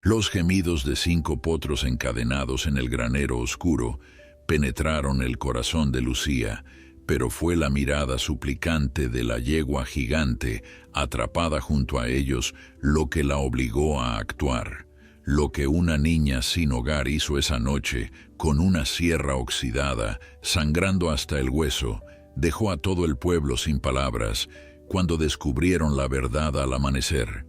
Los gemidos de 5 potros encadenados en el granero oscuro penetraron el corazón de Lucía, pero fue la mirada suplicante de la yegua gigante atrapada junto a ellos lo que la obligó a actuar. Lo que una niña sin hogar hizo esa noche, con una sierra oxidada, sangrando hasta el hueso, dejó a todo el pueblo sin palabras cuando descubrieron la verdad al amanecer.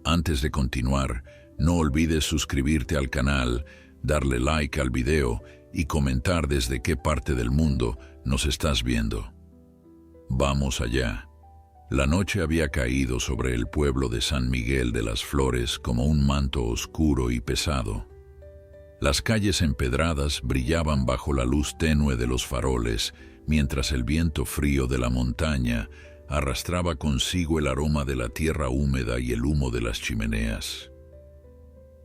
Antes de continuar, no olvides suscribirte al canal, darle like al video y comentar desde qué parte del mundo nos estás viendo. Vamos allá. La noche había caído sobre el pueblo de San Miguel de las Flores como un manto oscuro y pesado. Las calles empedradas brillaban bajo la luz tenue de los faroles, mientras el viento frío de la montaña arrastraba consigo el aroma de la tierra húmeda y el humo de las chimeneas.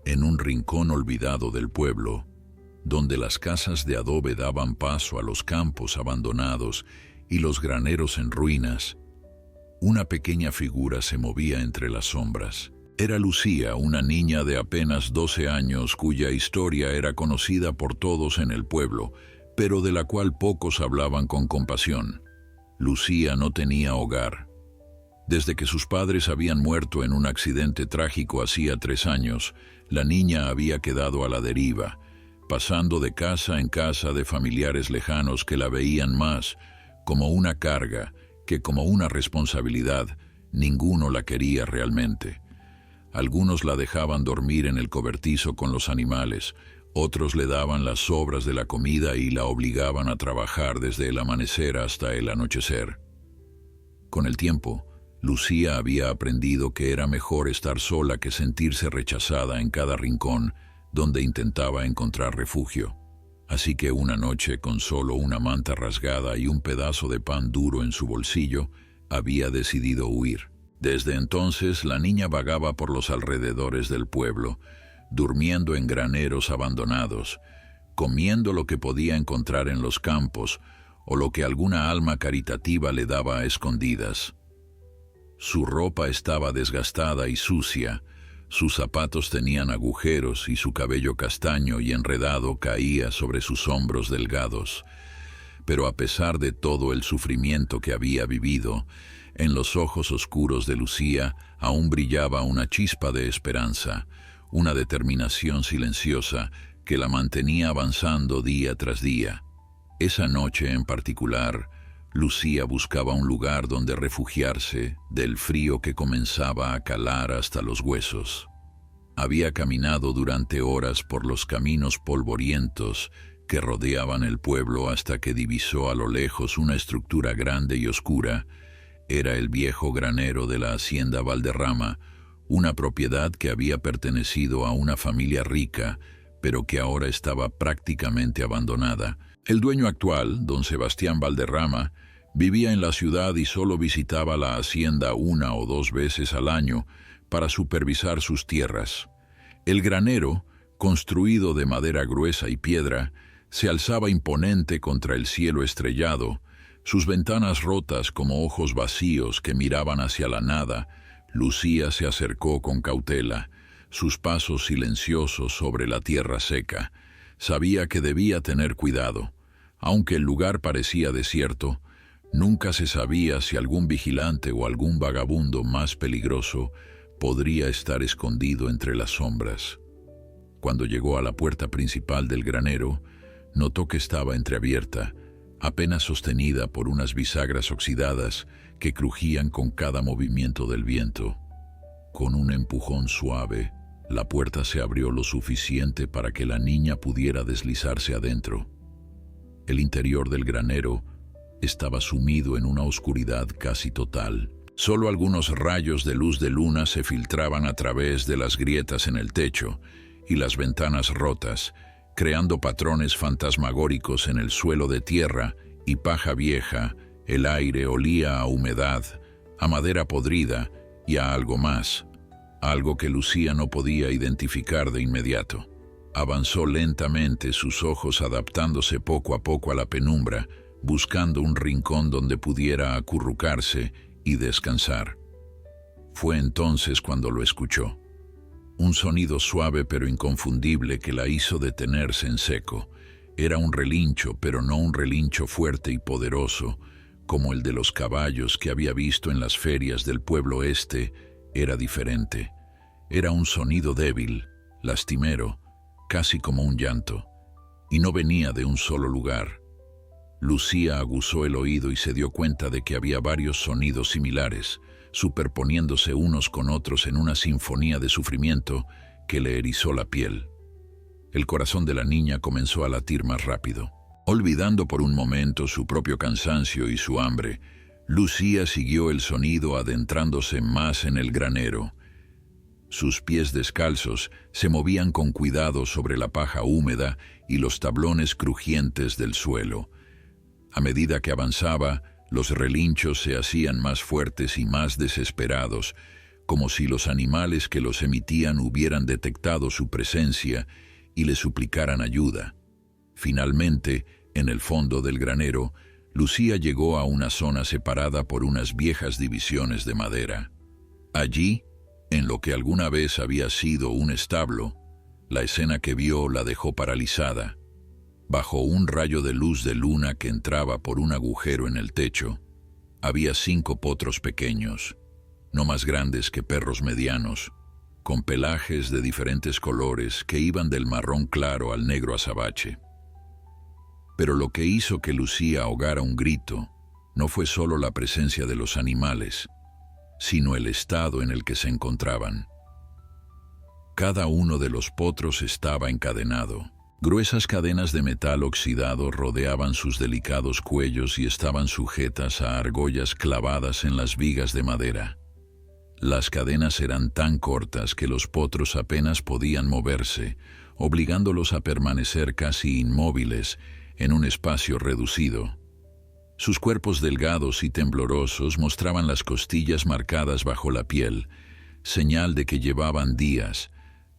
En un rincón olvidado del pueblo, donde las casas de adobe daban paso a los campos abandonados y los graneros en ruinas, una pequeña figura se movía entre las sombras. Era Lucía, una niña de apenas 12 años cuya historia era conocida por todos en el pueblo, pero de la cual pocos hablaban con compasión. Lucía no tenía hogar. Desde que sus padres habían muerto en un accidente trágico hacía 3 años, la niña había quedado a la deriva, pasando de casa en casa de familiares lejanos que la veían más como una carga que como una responsabilidad. Ninguno la quería realmente. Algunos la dejaban dormir en el cobertizo con los animales, otros le daban las sobras de la comida y la obligaban a trabajar desde el amanecer hasta el anochecer. Con el tiempo, Lucía había aprendido que era mejor estar sola que sentirse rechazada en cada rincón donde intentaba encontrar refugio. Así que una noche, con solo una manta rasgada y un pedazo de pan duro en su bolsillo, había decidido huir. Desde entonces, la niña vagaba por los alrededores del pueblo, durmiendo en graneros abandonados, comiendo lo que podía encontrar en los campos o lo que alguna alma caritativa le daba a escondidas. Su ropa estaba desgastada y sucia, sus zapatos tenían agujeros y su cabello castaño y enredado caía sobre sus hombros delgados. Pero a pesar de todo el sufrimiento que había vivido, en los ojos oscuros de Lucía aún brillaba una chispa de esperanza, una determinación silenciosa que la mantenía avanzando día tras día. Esa noche en particular, Lucía buscaba un lugar donde refugiarse del frío que comenzaba a calar hasta los huesos. Había caminado durante horas por los caminos polvorientos que rodeaban el pueblo hasta que divisó a lo lejos una estructura grande y oscura. Era el viejo granero de la hacienda Valderrama, una propiedad que había pertenecido a una familia rica, pero que ahora estaba prácticamente abandonada. El dueño actual, don Sebastián Valderrama, vivía en la ciudad y solo visitaba la hacienda 1 o 2 veces al año para supervisar sus tierras. El granero, construido de madera gruesa y piedra, se alzaba imponente contra el cielo estrellado, sus ventanas rotas como ojos vacíos que miraban hacia la nada. Lucía se acercó con cautela, sus pasos silenciosos sobre la tierra seca. Sabía que debía tener cuidado. Aunque el lugar parecía desierto, nunca se sabía si algún vigilante o algún vagabundo más peligroso podría estar escondido entre las sombras. Cuando llegó a la puerta principal del granero, notó que estaba entreabierta, apenas sostenida por unas bisagras oxidadas que crujían con cada movimiento del viento. Con un empujón suave, la puerta se abrió lo suficiente para que la niña pudiera deslizarse adentro. El interior del granero estaba sumido en una oscuridad casi total. Solo algunos rayos de luz de luna se filtraban a través de las grietas en el techo y las ventanas rotas, creando patrones fantasmagóricos en el suelo de tierra y paja vieja. El aire olía a humedad, a madera podrida y a algo más, algo que Lucía no podía identificar de inmediato. Avanzó lentamente, sus ojos adaptándose poco a poco a la penumbra, buscando un rincón donde pudiera acurrucarse y descansar. Fue entonces cuando lo escuchó. Un sonido suave pero inconfundible que la hizo detenerse en seco. Era un relincho, pero no un relincho fuerte y poderoso, como el de los caballos que había visto en las ferias del pueblo este. Era diferente. Era un sonido débil, lastimero, casi como un llanto, y no venía de un solo lugar. Lucía aguzó el oído y se dio cuenta de que había varios sonidos similares, superponiéndose unos con otros en una sinfonía de sufrimiento que le erizó la piel. El corazón de la niña comenzó a latir más rápido. Olvidando por un momento su propio cansancio y su hambre, Lucía siguió el sonido adentrándose más en el granero. Sus pies descalzos se movían con cuidado sobre la paja húmeda y los tablones crujientes del suelo. A medida que avanzaba, los relinchos se hacían más fuertes y más desesperados, como si los animales que los emitían hubieran detectado su presencia y le suplicaran ayuda. Finalmente, en el fondo del granero, Lucía llegó a una zona separada por unas viejas divisiones de madera. Allí, en lo que alguna vez había sido un establo, la escena que vio la dejó paralizada. Bajo un rayo de luz de luna que entraba por un agujero en el techo, había 5 potros pequeños, no más grandes que perros medianos, con pelajes de diferentes colores que iban del marrón claro al negro azabache. Pero lo que hizo que Lucía ahogara un grito no fue solo la presencia de los animales, sino el estado en el que se encontraban. Cada uno de los potros estaba encadenado. Gruesas cadenas de metal oxidado rodeaban sus delicados cuellos y estaban sujetas a argollas clavadas en las vigas de madera. Las cadenas eran tan cortas que los potros apenas podían moverse, obligándolos a permanecer casi inmóviles en un espacio reducido. Sus cuerpos delgados y temblorosos mostraban las costillas marcadas bajo la piel, señal de que llevaban días,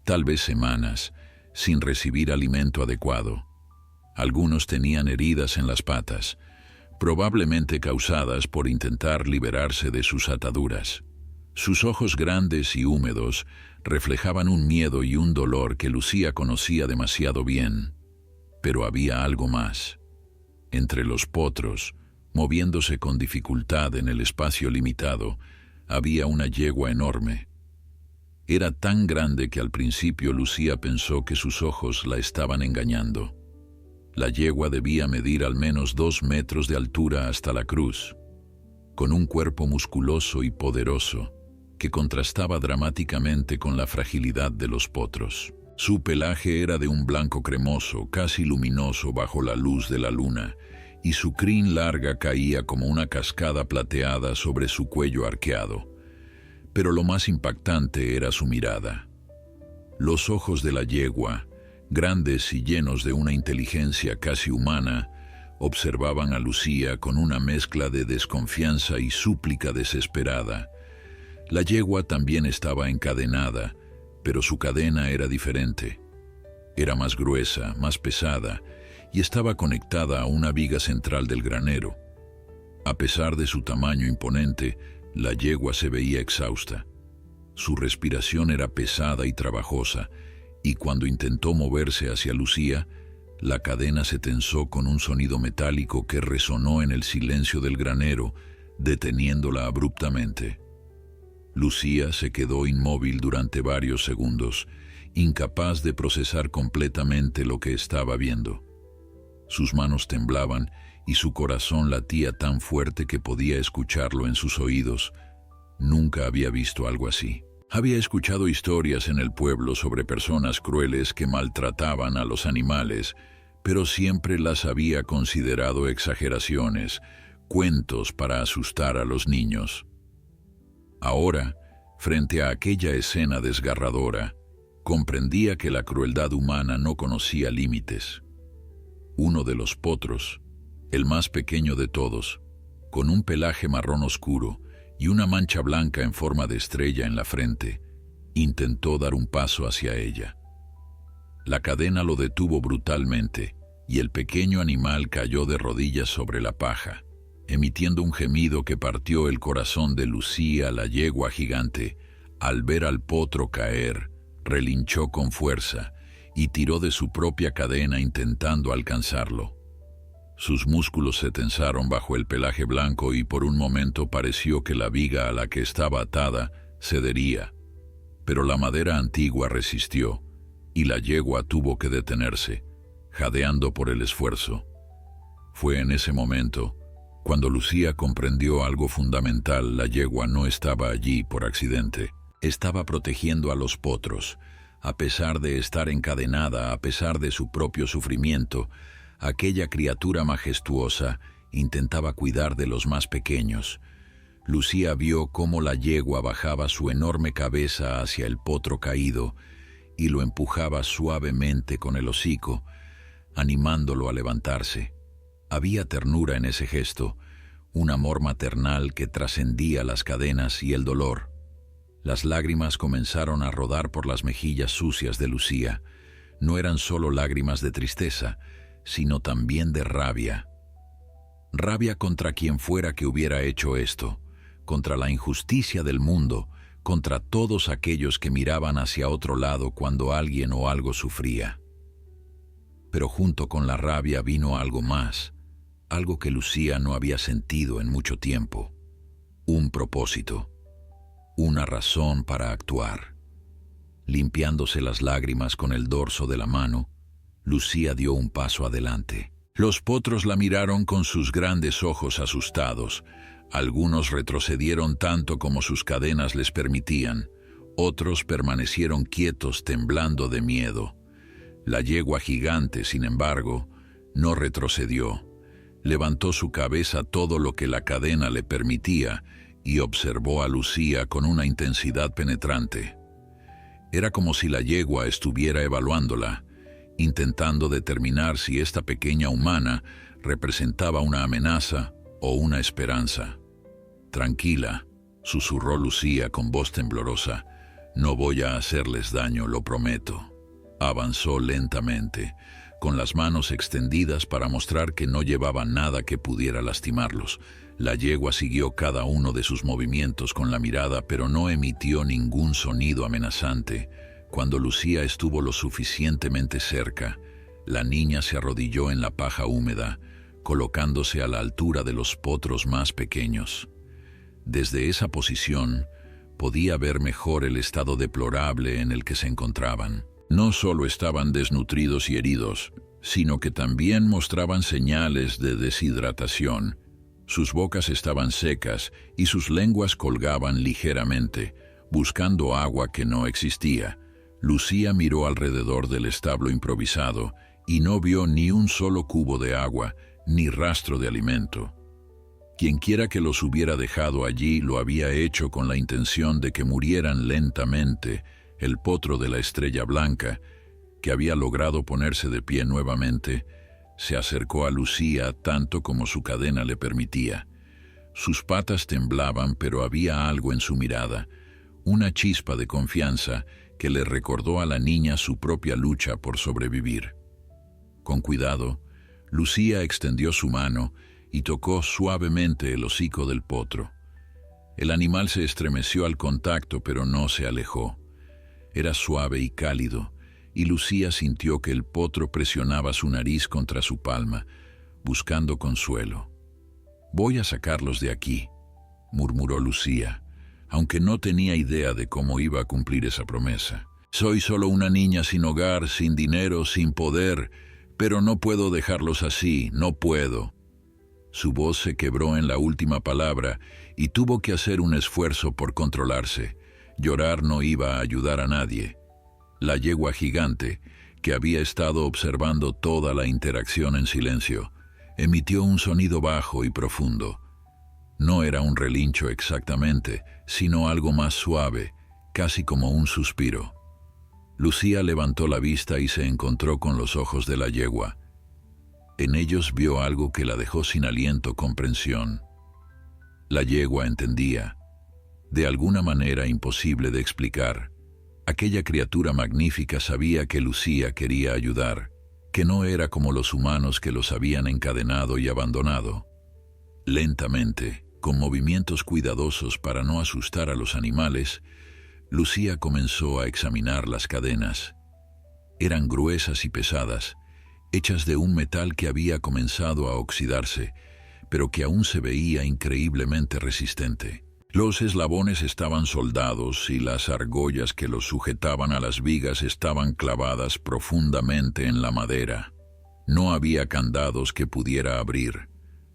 tal vez semanas, sin recibir alimento adecuado. Algunos tenían heridas en las patas, probablemente causadas por intentar liberarse de sus ataduras. Sus ojos grandes y húmedos reflejaban un miedo y un dolor que Lucía conocía demasiado bien. Pero había algo más. Entre los potros, moviéndose con dificultad en el espacio limitado, había una yegua enorme. Era tan grande que al principio Lucía pensó que sus ojos la estaban engañando. La yegua debía medir al menos 2 metros de altura hasta la cruz, con un cuerpo musculoso y poderoso que contrastaba dramáticamente con la fragilidad de los potros. Su pelaje era de un blanco cremoso, casi luminoso bajo la luz de la luna, y su crin larga caía como una cascada plateada sobre su cuello arqueado. Pero lo más impactante era su mirada. Los ojos de la yegua, grandes y llenos de una inteligencia casi humana, observaban a Lucía con una mezcla de desconfianza y súplica desesperada. La yegua también estaba encadenada, pero su cadena era diferente. Era más gruesa, más pesada, y estaba conectada a una viga central del granero. A pesar de su tamaño imponente, la yegua se veía exhausta. Su respiración era pesada y trabajosa, y cuando intentó moverse hacia Lucía, la cadena se tensó con un sonido metálico que resonó en el silencio del granero, deteniéndola abruptamente. Lucía se quedó inmóvil durante varios segundos, incapaz de procesar completamente lo que estaba viendo. Sus manos temblaban y su corazón latía tan fuerte que podía escucharlo en sus oídos. Nunca había visto algo así. Había escuchado historias en el pueblo sobre personas crueles que maltrataban a los animales, pero siempre las había considerado exageraciones, cuentos para asustar a los niños. Ahora, frente a aquella escena desgarradora, comprendía que la crueldad humana no conocía límites. Uno de los potros, el más pequeño de todos, con un pelaje marrón oscuro y una mancha blanca en forma de estrella en la frente, intentó dar un paso hacia ella. La cadena lo detuvo brutalmente y el pequeño animal cayó de rodillas sobre la paja, emitiendo un gemido que partió el corazón de Lucía, la yegua gigante, al ver al potro caer, relinchó con fuerza y tiró de su propia cadena intentando alcanzarlo. Sus músculos se tensaron bajo el pelaje blanco y por un momento pareció que la viga a la que estaba atada cedería. Pero la madera antigua resistió y la yegua tuvo que detenerse, jadeando por el esfuerzo. Fue en ese momento cuando Lucía comprendió algo fundamental. La yegua no estaba allí por accidente. Estaba protegiendo a los potros. A pesar de estar encadenada, a pesar de su propio sufrimiento, aquella criatura majestuosa intentaba cuidar de los más pequeños. Lucía vio cómo la yegua bajaba su enorme cabeza hacia el potro caído y lo empujaba suavemente con el hocico, animándolo a levantarse. Había ternura en ese gesto, un amor maternal que trascendía las cadenas y el dolor. Las lágrimas comenzaron a rodar por las mejillas sucias de Lucía. No eran solo lágrimas de tristeza, sino también de rabia. Rabia contra quien fuera que hubiera hecho esto, contra la injusticia del mundo, contra todos aquellos que miraban hacia otro lado cuando alguien o algo sufría. Pero junto con la rabia vino algo más, algo que Lucía no había sentido en mucho tiempo. Un propósito, una razón para actuar. Limpiándose las lágrimas con el dorso de la mano, Lucía dio un paso adelante. Los potros la miraron con sus grandes ojos asustados. Algunos retrocedieron tanto como sus cadenas les permitían. Otros permanecieron quietos temblando de miedo. La yegua gigante, sin embargo, no retrocedió. Levantó su cabeza todo lo que la cadena le permitía y observó a Lucía con una intensidad penetrante. Era como si la yegua estuviera evaluándola, intentando determinar si esta pequeña humana representaba una amenaza o una esperanza. «Tranquila», susurró Lucía con voz temblorosa, «no voy a hacerles daño, lo prometo». Avanzó lentamente, con las manos extendidas para mostrar que no llevaba nada que pudiera lastimarlos. La yegua siguió cada uno de sus movimientos con la mirada, pero no emitió ningún sonido amenazante. Cuando Lucía estuvo lo suficientemente cerca, la niña se arrodilló en la paja húmeda, colocándose a la altura de los potros más pequeños. Desde esa posición, podía ver mejor el estado deplorable en el que se encontraban. No solo estaban desnutridos y heridos, sino que también mostraban señales de deshidratación. Sus bocas estaban secas y sus lenguas colgaban ligeramente, buscando agua que no existía. Lucía miró alrededor del establo improvisado y no vio ni un solo cubo de agua, ni rastro de alimento. Quienquiera que los hubiera dejado allí lo había hecho con la intención de que murieran lentamente. El potro de la estrella blanca, que había logrado ponerse de pie nuevamente, se acercó a Lucía tanto como su cadena le permitía. Sus patas temblaban, pero había algo en su mirada, una chispa de confianza que le recordó a la niña su propia lucha por sobrevivir. Con cuidado, Lucía extendió su mano y tocó suavemente el hocico del potro. El animal se estremeció al contacto, pero no se alejó. Era suave y cálido, y Lucía sintió que el potro presionaba su nariz contra su palma, buscando consuelo. «Voy a sacarlos de aquí», murmuró Lucía, aunque no tenía idea de cómo iba a cumplir esa promesa. «Soy solo una niña sin hogar, sin dinero, sin poder, pero no puedo dejarlos así, no puedo». Su voz se quebró en la última palabra y tuvo que hacer un esfuerzo por controlarse. Llorar no iba a ayudar a nadie. La yegua gigante, que había estado observando toda la interacción en silencio, emitió un sonido bajo y profundo. No era un relincho exactamente, sino algo más suave, casi como un suspiro. Lucía levantó la vista y se encontró con los ojos de la yegua. En ellos vio algo que la dejó sin aliento comprensión. La yegua entendía. De alguna manera imposible de explicar, aquella criatura magnífica sabía que Lucía quería ayudar, que no era como los humanos que los habían encadenado y abandonado. Lentamente, con movimientos cuidadosos para no asustar a los animales, Lucía comenzó a examinar las cadenas. Eran gruesas y pesadas, hechas de un metal que había comenzado a oxidarse, pero que aún se veía increíblemente resistente. Los eslabones estaban soldados y las argollas que los sujetaban a las vigas estaban clavadas profundamente en la madera. No había candados que pudiera abrir,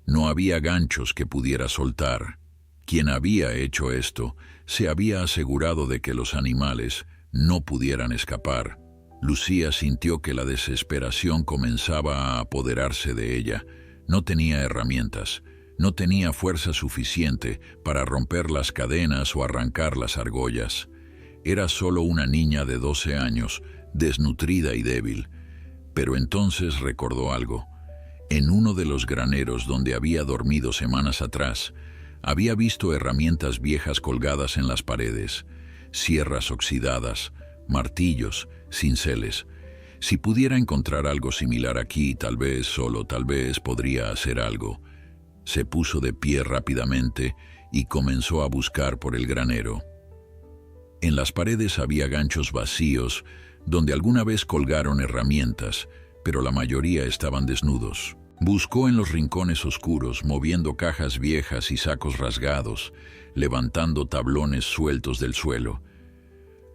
no había ganchos que pudiera soltar. Quien había hecho esto se había asegurado de que los animales no pudieran escapar. Lucía sintió que la desesperación comenzaba a apoderarse de ella. No tenía herramientas, no tenía fuerza suficiente para romper las cadenas o arrancar las argollas. Era solo una niña de 12 años, desnutrida y débil. Pero entonces recordó algo. En uno de los graneros donde había dormido semanas atrás, había visto herramientas viejas colgadas en las paredes, sierras oxidadas, martillos, cinceles. Si pudiera encontrar algo similar aquí, tal vez, solo tal vez, podría hacer algo. Se puso de pie rápidamente y comenzó a buscar por el granero. En las paredes había ganchos vacíos donde alguna vez colgaron herramientas, pero la mayoría estaban desnudos. Buscó en los rincones oscuros, moviendo cajas viejas y sacos rasgados, levantando tablones sueltos del suelo.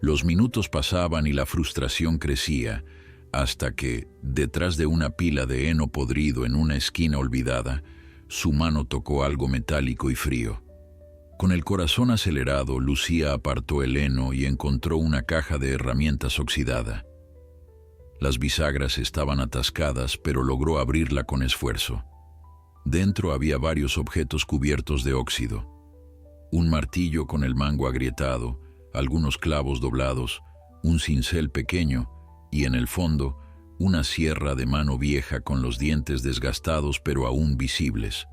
Los minutos pasaban y la frustración crecía, hasta que, detrás de una pila de heno podrido en una esquina olvidada, su mano tocó algo metálico y frío. Con el corazón acelerado, Lucía apartó el heno y encontró una caja de herramientas oxidada. Las bisagras estaban atascadas, pero logró abrirla con esfuerzo. Dentro había varios objetos cubiertos de óxido. Un martillo con el mango agrietado, algunos clavos doblados, un cincel pequeño y, en el fondo, una sierra de mano vieja con los dientes desgastados pero aún visibles.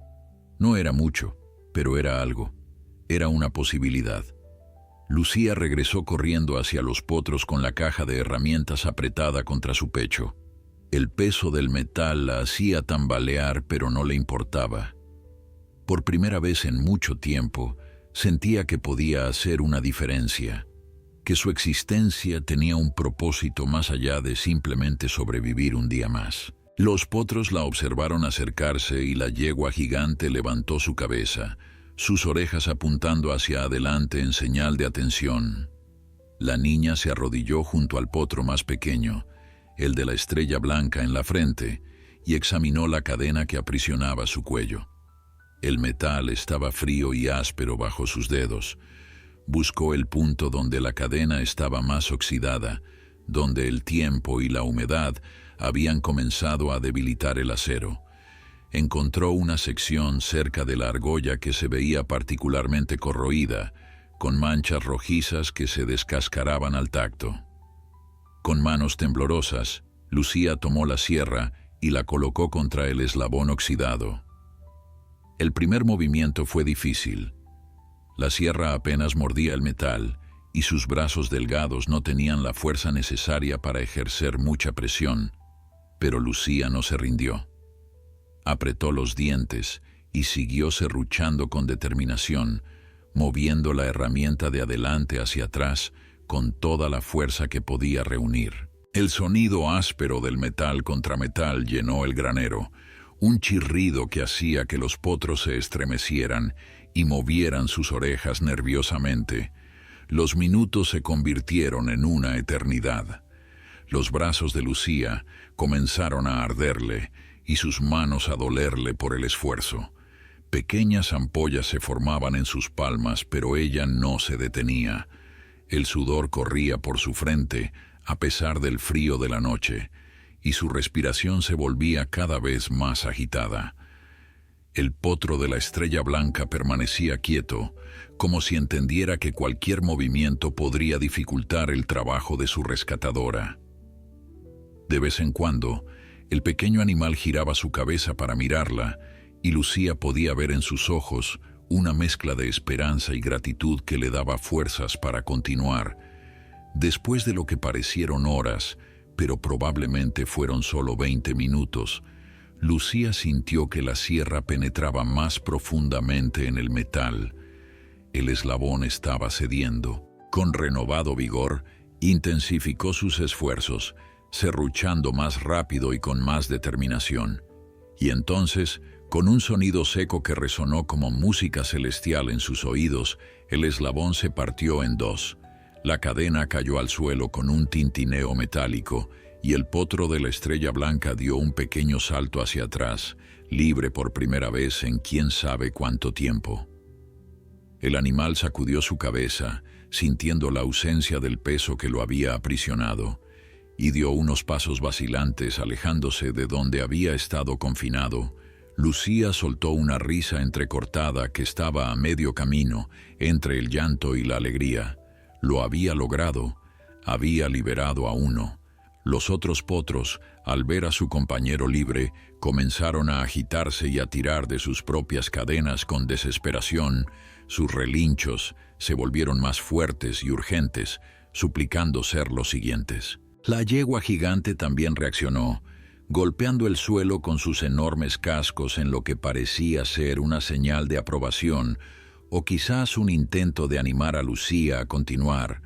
No era mucho, pero era algo. Era una posibilidad. Lucía regresó corriendo hacia los potros con la caja de herramientas apretada contra su pecho. El peso del metal la hacía tambalear, pero no le importaba. Por primera vez en mucho tiempo, sentía que podía hacer una diferencia, que su existencia tenía un propósito más allá de simplemente sobrevivir un día más. Los potros la observaron acercarse y la yegua gigante levantó su cabeza, sus orejas apuntando hacia adelante en señal de atención. La niña se arrodilló junto al potro más pequeño, el de la estrella blanca en la frente, y examinó la cadena que aprisionaba su cuello. El metal estaba frío y áspero bajo sus dedos. Buscó el punto donde la cadena estaba más oxidada, donde el tiempo y la humedad habían comenzado a debilitar el acero. Encontró una sección cerca de la argolla que se veía particularmente corroída, con manchas rojizas que se descascaraban al tacto. Con manos temblorosas, Lucía tomó la sierra y la colocó contra el eslabón oxidado. El primer movimiento fue difícil. La sierra apenas mordía el metal y sus brazos delgados no tenían la fuerza necesaria para ejercer mucha presión, pero Lucía no se rindió. Apretó los dientes y siguió serruchando con determinación, moviendo la herramienta de adelante hacia atrás con toda la fuerza que podía reunir. El sonido áspero del metal contra metal llenó el granero, un chirrido que hacía que los potros se estremecieran y movieran sus orejas nerviosamente. Los minutos se convirtieron en una eternidad. Los brazos de Lucía comenzaron a arderle y sus manos a dolerle por el esfuerzo. Pequeñas ampollas se formaban en sus palmas, pero ella no se detenía. El sudor corría por su frente, a pesar del frío de la noche, y su respiración se volvía cada vez más agitada. El potro de la estrella blanca permanecía quieto, como si entendiera que cualquier movimiento podría dificultar el trabajo de su rescatadora. De vez en cuando, el pequeño animal giraba su cabeza para mirarla, y Lucía podía ver en sus ojos una mezcla de esperanza y gratitud que le daba fuerzas para continuar. Después de lo que parecieron horas, pero probablemente fueron solo 20 minutos, Lucía sintió que la sierra penetraba más profundamente en el metal. El eslabón estaba cediendo. Con renovado vigor, intensificó sus esfuerzos, serruchando más rápido y con más determinación. Y entonces, con un sonido seco que resonó como música celestial en sus oídos, el eslabón se partió en dos. La cadena cayó al suelo con un tintineo metálico, y el potro de la estrella blanca dio un pequeño salto hacia atrás, libre por primera vez en quién sabe cuánto tiempo. El animal sacudió su cabeza, sintiendo la ausencia del peso que lo había aprisionado, y dio unos pasos vacilantes alejándose de donde había estado confinado. Lucía soltó una risa entrecortada que estaba a medio camino entre el llanto y la alegría. Lo había logrado, había liberado a uno. Los otros potros, al ver a su compañero libre, comenzaron a agitarse y a tirar de sus propias cadenas con desesperación. Sus relinchos se volvieron más fuertes y urgentes, suplicando ser los siguientes. La yegua gigante también reaccionó, golpeando el suelo con sus enormes cascos en lo que parecía ser una señal de aprobación, o quizás un intento de animar a Lucía a continuar.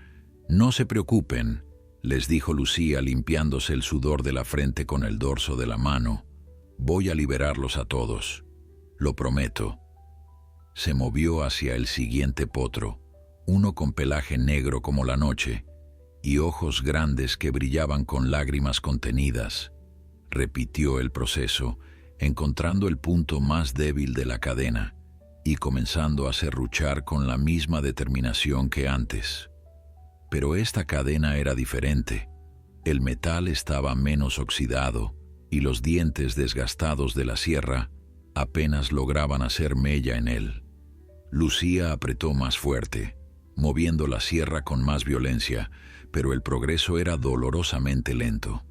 «No se preocupen», les dijo Lucía limpiándose el sudor de la frente con el dorso de la mano. «Voy a liberarlos a todos. Lo prometo». Se movió hacia el siguiente potro, uno con pelaje negro como la noche y ojos grandes que brillaban con lágrimas contenidas. Repitió el proceso, encontrando el punto más débil de la cadena y comenzando a serruchar con la misma determinación que antes. Pero esta cadena era diferente. El metal estaba menos oxidado y los dientes desgastados de la sierra apenas lograban hacer mella en él. Lucía apretó más fuerte, moviendo la sierra con más violencia, pero el progreso era dolorosamente lento.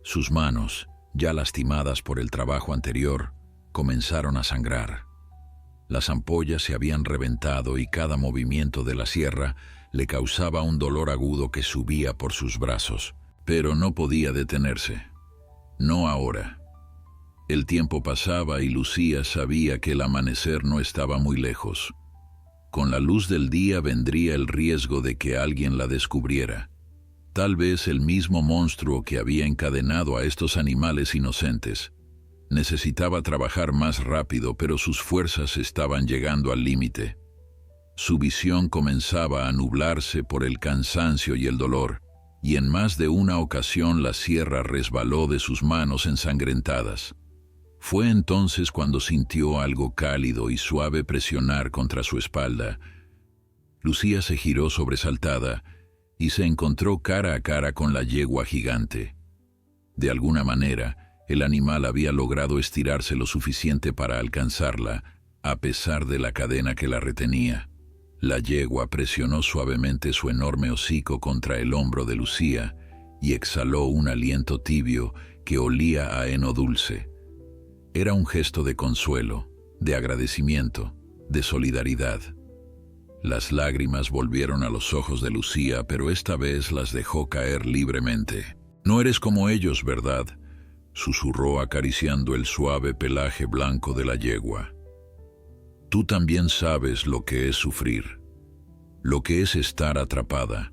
Sus manos, ya lastimadas por el trabajo anterior, comenzaron a sangrar. Las ampollas se habían reventado y cada movimiento de la sierra le causaba un dolor agudo que subía por sus brazos, pero no podía detenerse. No ahora. El tiempo pasaba y Lucía sabía que el amanecer no estaba muy lejos. Con la luz del día vendría el riesgo de que alguien la descubriera. Tal vez el mismo monstruo que había encadenado a estos animales inocentes. Necesitaba trabajar más rápido, pero sus fuerzas estaban llegando al límite. Su visión comenzaba a nublarse por el cansancio y el dolor, y en más de una ocasión la sierra resbaló de sus manos ensangrentadas. Fue entonces cuando sintió algo cálido y suave presionar contra su espalda. Lucía se giró sobresaltada y se encontró cara a cara con la yegua gigante. De alguna manera, el animal había logrado estirarse lo suficiente para alcanzarla, a pesar de la cadena que la retenía. La yegua presionó suavemente su enorme hocico contra el hombro de Lucía y exhaló un aliento tibio que olía a heno dulce. Era un gesto de consuelo, de agradecimiento, de solidaridad. Las lágrimas volvieron a los ojos de Lucía, pero esta vez las dejó caer libremente. «No eres como ellos, ¿verdad?», susurró acariciando el suave pelaje blanco de la yegua. «Tú también sabes lo que es sufrir, lo que es estar atrapada».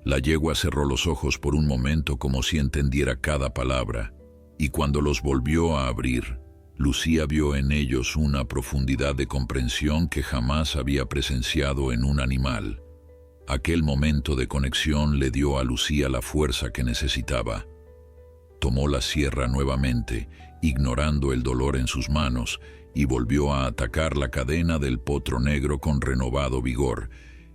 La yegua cerró los ojos por un momento como si entendiera cada palabra, y cuando los volvió a abrir, Lucía vio en ellos una profundidad de comprensión que jamás había presenciado en un animal. Aquel momento de conexión le dio a Lucía la fuerza que necesitaba. Tomó la sierra nuevamente, ignorando el dolor en sus manos, y volvió a atacar la cadena del potro negro con renovado vigor.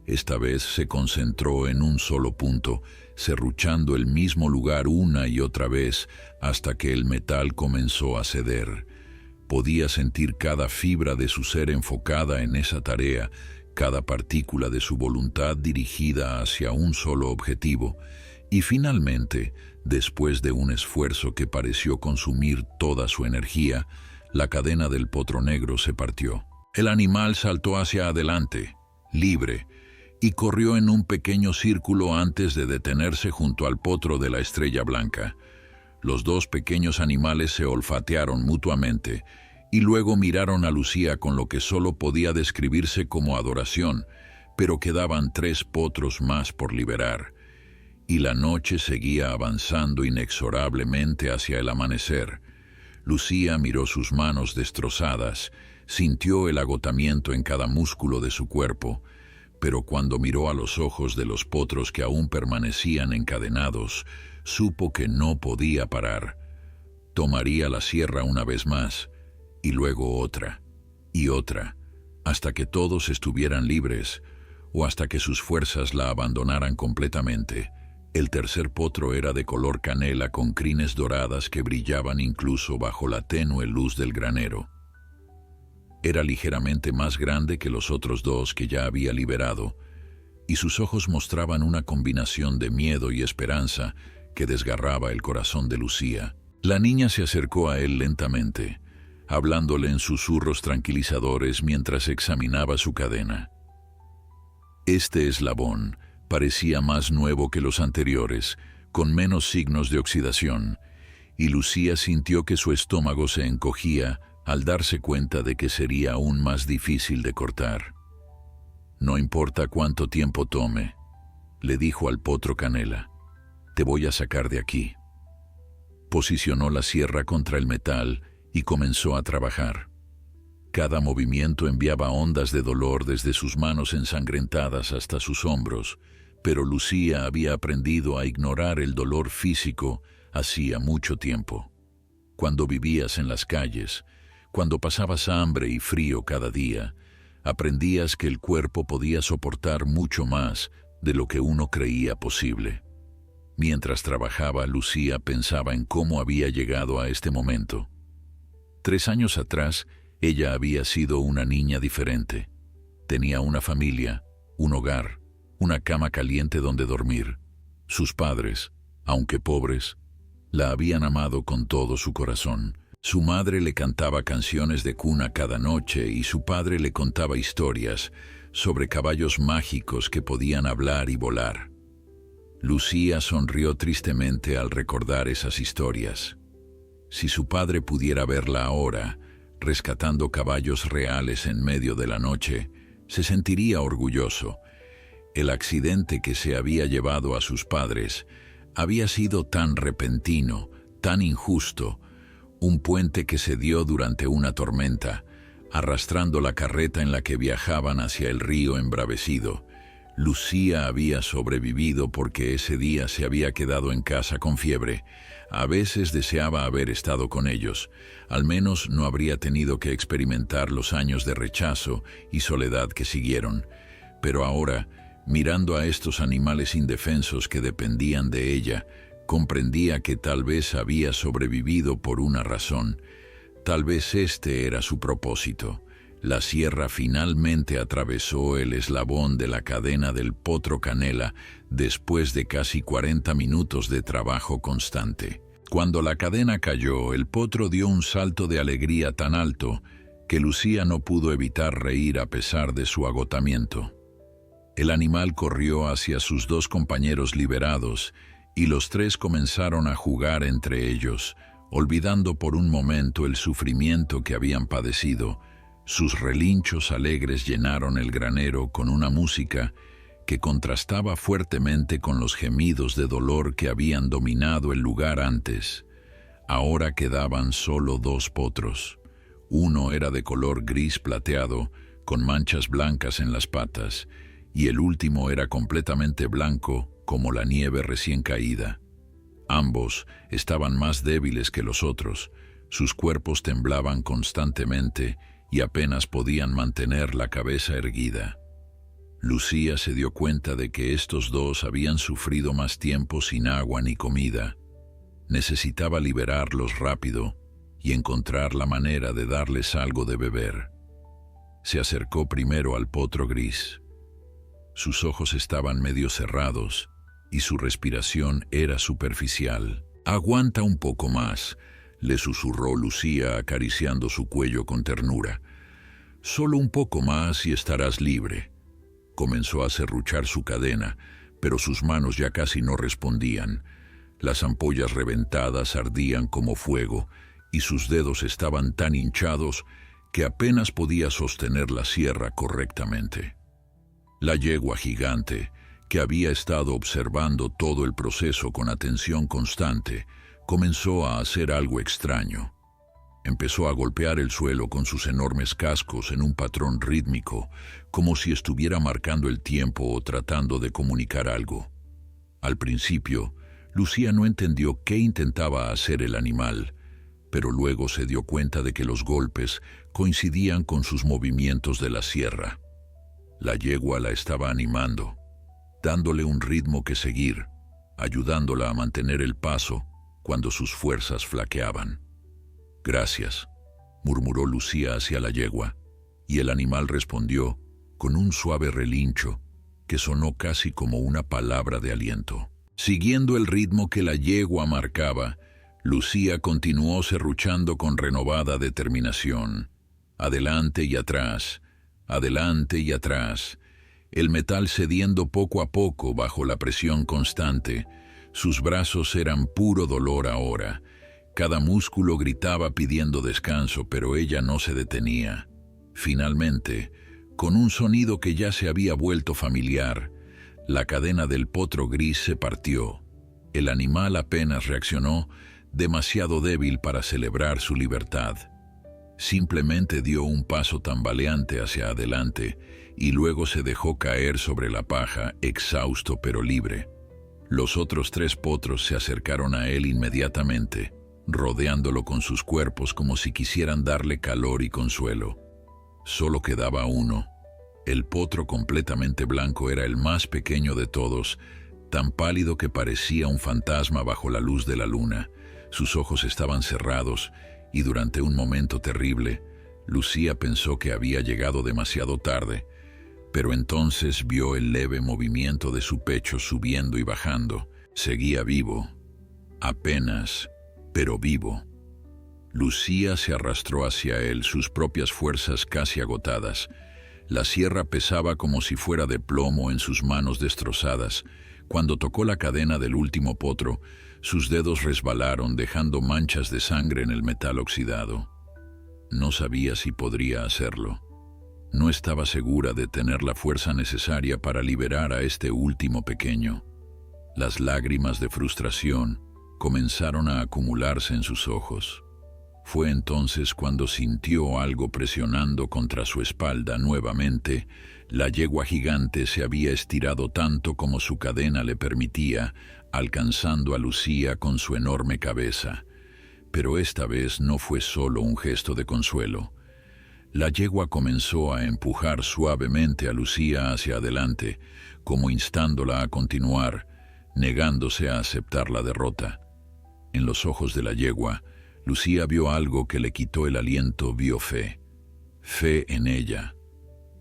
Esta vez se concentró en un solo punto, serruchando el mismo lugar una y otra vez hasta que el metal comenzó a ceder. Podía sentir cada fibra de su ser enfocada en esa tarea, cada partícula de su voluntad dirigida hacia un solo objetivo, y finalmente, después de un esfuerzo que pareció consumir toda su energía, la cadena del potro negro se partió. El animal saltó hacia adelante, libre, y corrió en un pequeño círculo antes de detenerse junto al potro de la estrella blanca. Los dos pequeños animales se olfatearon mutuamente y luego miraron a Lucía con lo que solo podía describirse como adoración, pero quedaban 3 potros más por liberar, y la noche seguía avanzando inexorablemente hacia el amanecer. Lucía miró sus manos destrozadas, sintió el agotamiento en cada músculo de su cuerpo, pero cuando miró a los ojos de los potros que aún permanecían encadenados, supo que no podía parar. Tomaría la sierra una vez más, y luego otra, y otra, hasta que todos estuvieran libres, o hasta que sus fuerzas la abandonaran completamente. El tercer potro era de color canela con crines doradas que brillaban incluso bajo la tenue luz del granero. Era ligeramente más grande que los otros 2 que ya había liberado, y sus ojos mostraban una combinación de miedo y esperanza que desgarraba el corazón de Lucía. La niña se acercó a él lentamente, hablándole en susurros tranquilizadores mientras examinaba su cadena. Este eslabón parecía más nuevo que los anteriores, con menos signos de oxidación, y Lucía sintió que su estómago se encogía al darse cuenta de que sería aún más difícil de cortar. «No importa cuánto tiempo tome», le dijo al potro canela, «te voy a sacar de aquí». Posicionó la sierra contra el metal y comenzó a trabajar. Cada movimiento enviaba ondas de dolor desde sus manos ensangrentadas hasta sus hombros, pero Lucía había aprendido a ignorar el dolor físico hacía mucho tiempo. Cuando vivías en las calles, cuando pasabas hambre y frío cada día, aprendías que el cuerpo podía soportar mucho más de lo que uno creía posible. Mientras trabajaba, Lucía pensaba en cómo había llegado a este momento. 3 años atrás, ella había sido una niña diferente. Tenía una familia, un hogar, una cama caliente donde dormir. Sus padres, aunque pobres, la habían amado con todo su corazón. Su madre le cantaba canciones de cuna cada noche y su padre le contaba historias sobre caballos mágicos que podían hablar y volar. Lucía sonrió tristemente al recordar esas historias. Si su padre pudiera verla ahora, rescatando caballos reales en medio de la noche, se sentiría orgulloso. El accidente que se había llevado a sus padres había sido tan repentino, tan injusto, un puente que se dio durante una tormenta, arrastrando la carreta en la que viajaban hacia el río embravecido. Lucía había sobrevivido porque ese día se había quedado en casa con fiebre. A veces deseaba haber estado con ellos. Al menos no habría tenido que experimentar los años de rechazo y soledad que siguieron. Pero ahora, mirando a estos animales indefensos que dependían de ella, comprendía que tal vez había sobrevivido por una razón. Tal vez este era su propósito. La sierra finalmente atravesó el eslabón de la cadena del potro canela después de casi 40 minutos de trabajo constante. Cuando la cadena cayó, el potro dio un salto de alegría tan alto que Lucía no pudo evitar reír a pesar de su agotamiento. El animal corrió hacia sus 2 compañeros liberados y los 3 comenzaron a jugar entre ellos, olvidando por un momento el sufrimiento que habían padecido. Sus relinchos alegres llenaron el granero con una música que contrastaba fuertemente con los gemidos de dolor que habían dominado el lugar antes. Ahora quedaban solo 2 potros. Uno era de color gris plateado, con manchas blancas en las patas, y el último era completamente blanco, como la nieve recién caída. Ambos estaban más débiles que los otros, sus cuerpos temblaban constantemente y apenas podían mantener la cabeza erguida. Lucía se dio cuenta de que estos 2 habían sufrido más tiempo sin agua ni comida. Necesitaba liberarlos rápido y encontrar la manera de darles algo de beber. Se acercó primero al potro gris. Sus ojos estaban medio cerrados y su respiración era superficial. «Aguanta un poco más», le susurró Lucía acariciando su cuello con ternura. «Solo un poco más y estarás libre». Comenzó a serruchar su cadena, pero sus manos ya casi no respondían. Las ampollas reventadas ardían como fuego y sus dedos estaban tan hinchados que apenas podía sostener la sierra correctamente. La yegua gigante, que había estado observando todo el proceso con atención constante, comenzó a hacer algo extraño. Empezó a golpear el suelo con sus enormes cascos en un patrón rítmico, como si estuviera marcando el tiempo o tratando de comunicar algo. Al principio, Lucía no entendió qué intentaba hacer el animal, pero luego se dio cuenta de que los golpes coincidían con sus movimientos de la sierra. La yegua la estaba animando, dándole un ritmo que seguir, ayudándola a mantener el paso cuando sus fuerzas flaqueaban. «Gracias», murmuró Lucía hacia la yegua, y el animal respondió con un suave relincho que sonó casi como una palabra de aliento. Siguiendo el ritmo que la yegua marcaba, Lucía continuó serruchando con renovada determinación. Adelante y atrás, adelante y atrás, el metal cediendo poco a poco bajo la presión constante. Sus brazos eran puro dolor ahora. Cada músculo gritaba pidiendo descanso, pero ella no se detenía. Finalmente, con un sonido que ya se había vuelto familiar, la cadena del potro gris se partió. El animal apenas reaccionó, demasiado débil para celebrar su libertad. Simplemente dio un paso tambaleante hacia adelante y luego se dejó caer sobre la paja, exhausto pero libre. Los otros 3 potros se acercaron a él inmediatamente, rodeándolo con sus cuerpos como si quisieran darle calor y consuelo. Solo quedaba uno. El potro completamente blanco era el más pequeño de todos, tan pálido que parecía un fantasma bajo la luz de la luna. Sus ojos estaban cerrados y durante un momento terrible, Lucía pensó que había llegado demasiado tarde, pero entonces vio el leve movimiento de su pecho subiendo y bajando. Seguía vivo, apenas, pero vivo. Lucía se arrastró hacia él, sus propias fuerzas casi agotadas. La sierra pesaba como si fuera de plomo en sus manos destrozadas. Cuando tocó la cadena del último potro, sus dedos resbalaron dejando manchas de sangre en el metal oxidado. No sabía si podría hacerlo. No estaba segura de tener la fuerza necesaria para liberar a este último pequeño. Las lágrimas de frustración comenzaron a acumularse en sus ojos. Fue entonces cuando sintió algo presionando contra su espalda nuevamente. La yegua gigante se había estirado tanto como su cadena le permitía, alcanzando a Lucía con su enorme cabeza. Pero esta vez no fue solo un gesto de consuelo. La yegua comenzó a empujar suavemente a Lucía hacia adelante, como instándola a continuar, negándose a aceptar la derrota. En los ojos de la yegua, Lucía vio algo que le quitó el aliento, vio fe. Fe en ella.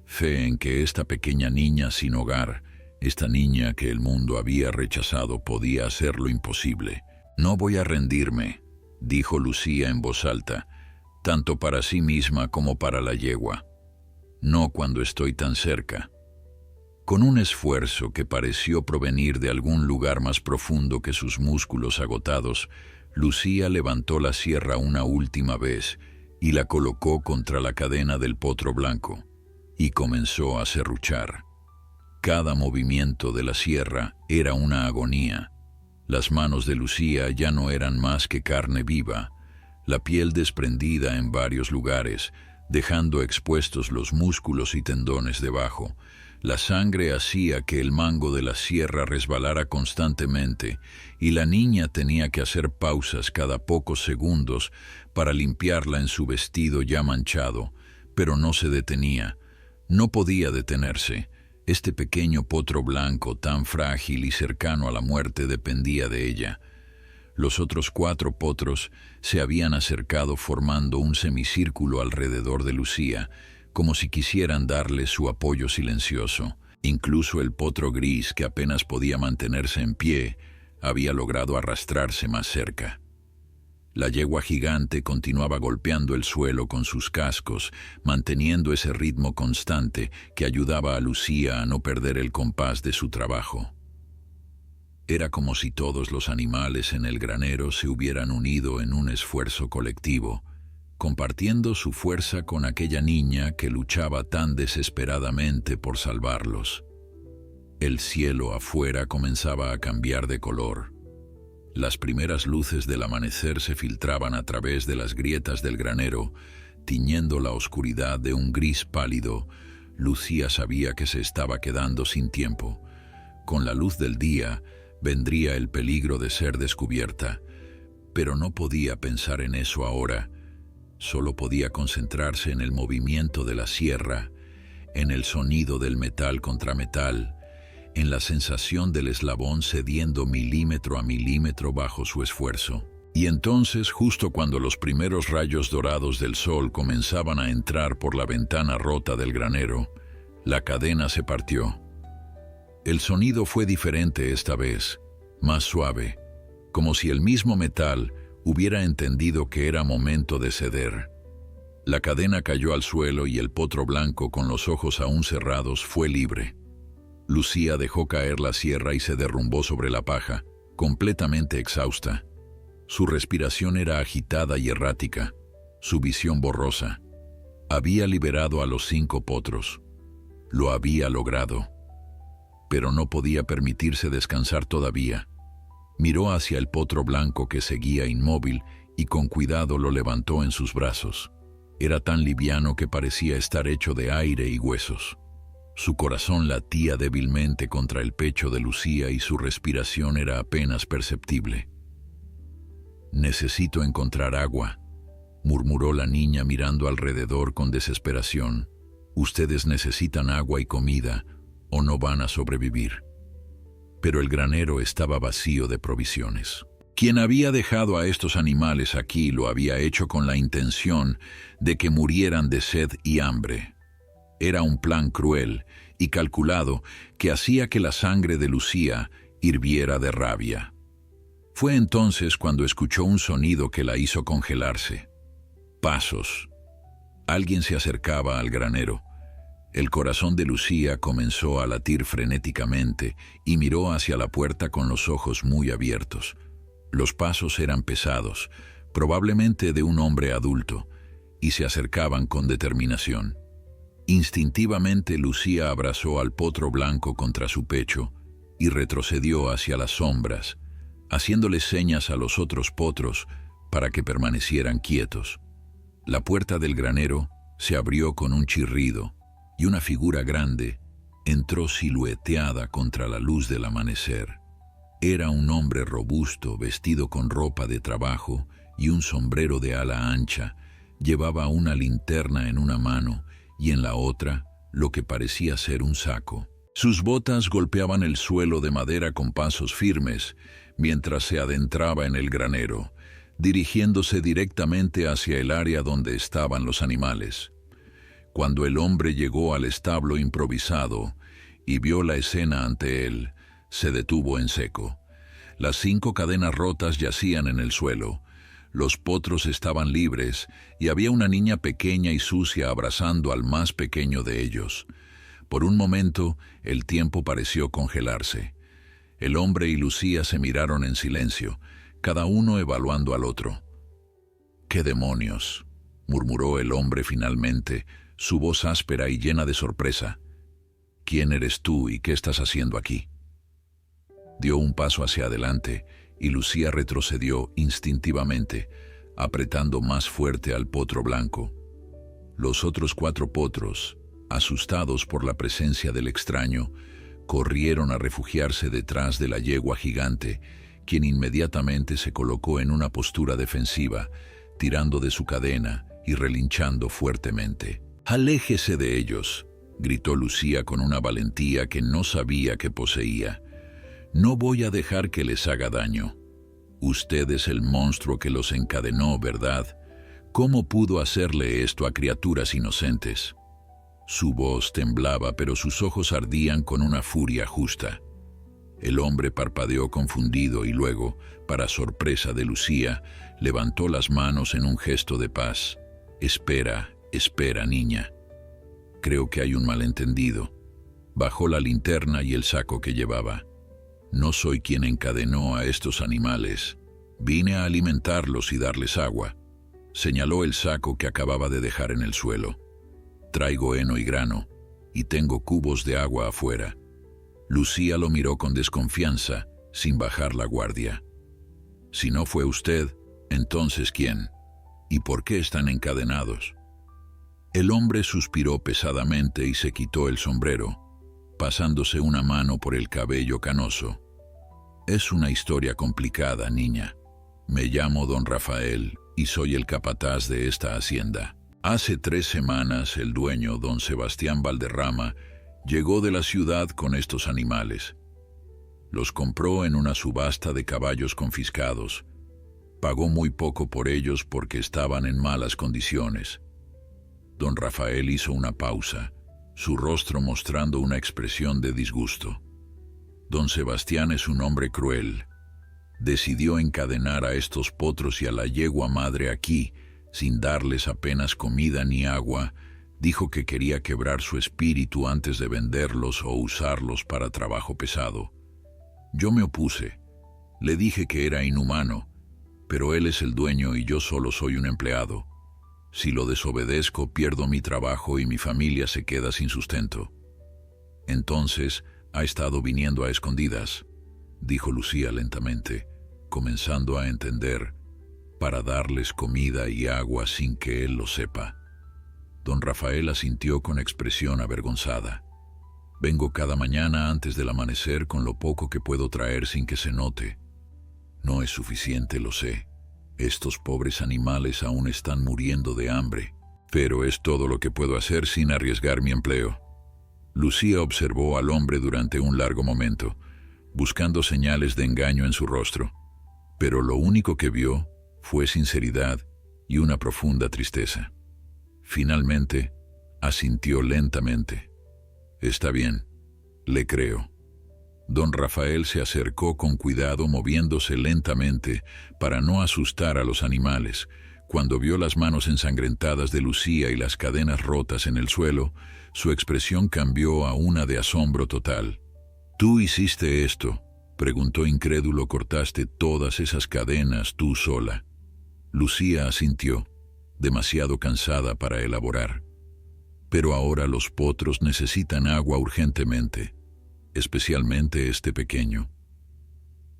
Fe en que esta pequeña niña sin hogar, esta niña que el mundo había rechazado, podía hacer lo imposible. «No voy a rendirme», dijo Lucía en voz alta, tanto para sí misma como para la yegua. «No cuando estoy tan cerca». Con un esfuerzo que pareció provenir de algún lugar más profundo que sus músculos agotados, Lucía levantó la sierra una última vez y la colocó contra la cadena del potro blanco, y comenzó a serruchar. Cada movimiento de la sierra era una agonía. Las manos de Lucía ya no eran más que carne viva, la piel desprendida en varios lugares, dejando expuestos los músculos y tendones debajo. La sangre hacía que el mango de la sierra resbalara constantemente y la niña tenía que hacer pausas cada pocos segundos para limpiarla en su vestido ya manchado, pero no se detenía. No podía detenerse. Este pequeño potro blanco, tan frágil y cercano a la muerte, dependía de ella. Los otros 4 potros se habían acercado formando un semicírculo alrededor de Lucía, como si quisieran darle su apoyo silencioso. Incluso el potro gris, que apenas podía mantenerse en pie, había logrado arrastrarse más cerca. La yegua gigante continuaba golpeando el suelo con sus cascos, manteniendo ese ritmo constante que ayudaba a Lucía a no perder el compás de su trabajo. Era como si todos los animales en el granero se hubieran unido en un esfuerzo colectivo, compartiendo su fuerza con aquella niña que luchaba tan desesperadamente por salvarlos. El cielo afuera comenzaba a cambiar de color. Las primeras luces del amanecer se filtraban a través de las grietas del granero, tiñendo la oscuridad de un gris pálido. Lucía sabía que se estaba quedando sin tiempo. Con la luz del día vendría el peligro de ser descubierta, pero no podía pensar en eso ahora. Solo podía concentrarse en el movimiento de la sierra, en el sonido del metal contra metal, en la sensación del eslabón cediendo milímetro a milímetro bajo su esfuerzo. Y entonces, justo cuando los primeros rayos dorados del sol comenzaban a entrar por la ventana rota del granero, la cadena se partió. El sonido fue diferente esta vez, más suave, como si el mismo metal hubiera entendido que era momento de ceder. La cadena cayó al suelo y el potro blanco, con los ojos aún cerrados, fue libre. Lucía dejó caer la sierra y se derrumbó sobre la paja, completamente exhausta. Su respiración era agitada y errática, su visión borrosa. Había liberado a los 5 potros. Lo había logrado. Pero no podía permitirse descansar todavía. Miró hacia el potro blanco que seguía inmóvil y con cuidado lo levantó en sus brazos. Era tan liviano que parecía estar hecho de aire y huesos. Su corazón latía débilmente contra el pecho de Lucía y su respiración era apenas perceptible. «Necesito encontrar agua», murmuró la niña mirando alrededor con desesperación. «Ustedes necesitan agua y comida, o no van a sobrevivir». Pero el granero estaba vacío de provisiones. Quien había dejado a estos animales aquí lo había hecho con la intención de que murieran de sed y hambre. Era un plan cruel y calculado que hacía que la sangre de Lucía hirviera de rabia. Fue entonces cuando escuchó un sonido que la hizo congelarse. Pasos. Alguien se acercaba al granero. El corazón de Lucía comenzó a latir frenéticamente y miró hacia la puerta con los ojos muy abiertos. Los pasos eran pesados, probablemente de un hombre adulto, y se acercaban con determinación. Instintivamente Lucía abrazó al potro blanco contra su pecho y retrocedió hacia las sombras, haciéndole señas a los otros potros para que permanecieran quietos. La puerta del granero se abrió con un chirrido y una figura grande entró silueteada contra la luz del amanecer. Era un hombre robusto, vestido con ropa de trabajo y un sombrero de ala ancha. Llevaba una linterna en una mano y en la otra lo que parecía ser un saco. Sus botas golpeaban el suelo de madera con pasos firmes mientras se adentraba en el granero, dirigiéndose directamente hacia el área donde estaban los animales. Cuando el hombre llegó al establo improvisado y vio la escena ante él, se detuvo en seco. Las 5 cadenas rotas yacían en el suelo. Los potros estaban libres y había una niña pequeña y sucia abrazando al más pequeño de ellos. Por un momento, el tiempo pareció congelarse. El hombre y Lucía se miraron en silencio, cada uno evaluando al otro. «¿Qué demonios?», murmuró el hombre finalmente, su voz áspera y llena de sorpresa. «¿Quién eres tú y qué estás haciendo aquí?». Dio un paso hacia adelante y Lucía retrocedió instintivamente, apretando más fuerte al potro blanco. Los otros 4 potros, asustados por la presencia del extraño, corrieron a refugiarse detrás de la yegua gigante, quien inmediatamente se colocó en una postura defensiva, tirando de su cadena y relinchando fuertemente. «¡Aléjese de ellos!», gritó Lucía con una valentía que no sabía que poseía. «No voy a dejar que les haga daño. Usted es el monstruo que los encadenó, ¿verdad? ¿Cómo pudo hacerle esto a criaturas inocentes?». Su voz temblaba, pero sus ojos ardían con una furia justa. El hombre parpadeó confundido y luego, para sorpresa de Lucía, levantó las manos en un gesto de paz. «Espera, espera, niña. Creo que hay un malentendido». Bajó la linterna y el saco que llevaba. «No soy quien encadenó a estos animales. Vine a alimentarlos y darles agua. Señaló el saco que acababa de dejar en el suelo. Traigo heno y grano, y tengo cubos de agua afuera. Lucía lo miró con desconfianza, sin bajar la guardia. Si no fue usted, entonces ¿quién? ¿Y por qué están encadenados? El hombre suspiró pesadamente y se quitó el sombrero, pasándose una mano por el cabello canoso. Es una historia complicada, niña. Me llamo don Rafael y soy el capataz de esta hacienda. Hace 3 semanas el dueño, don Sebastián Valderrama, llegó de la ciudad con estos animales. Los compró en una subasta de caballos confiscados. Pagó muy poco por ellos porque estaban en malas condiciones. Don Rafael hizo una pausa, su rostro mostrando una expresión de disgusto. Don Sebastián es un hombre cruel. Decidió encadenar a estos potros y a la yegua madre aquí, sin darles apenas comida ni agua. Dijo que quería quebrar su espíritu antes de venderlos o usarlos para trabajo pesado. Yo me opuse. Le dije que era inhumano, pero él es el dueño y yo solo soy un empleado. Si lo desobedezco, pierdo mi trabajo y mi familia se queda sin sustento. Entonces, ha estado viniendo a escondidas, dijo Lucía lentamente, comenzando a entender, para darles comida y agua sin que él lo sepa. Don Rafael asintió con expresión avergonzada. Vengo cada mañana antes del amanecer con lo poco que puedo traer sin que se note. No es suficiente, lo sé. Estos pobres animales aún están muriendo de hambre, pero es todo lo que puedo hacer sin arriesgar mi empleo. Lucía observó al hombre durante un largo momento, buscando señales de engaño en su rostro, pero lo único que vio fue sinceridad y una profunda tristeza. Finalmente, asintió lentamente. Está bien, le creo. Don Rafael se acercó con cuidado, moviéndose lentamente para no asustar a los animales. Cuando vio las manos ensangrentadas de Lucía y las cadenas rotas en el suelo, su expresión cambió a una de asombro total. «¿Tú hiciste esto?», preguntó incrédulo. «¿Cortaste todas esas cadenas tú sola?». Lucía asintió, demasiado cansada para elaborar. «Pero ahora los potros necesitan agua urgentemente, especialmente este pequeño».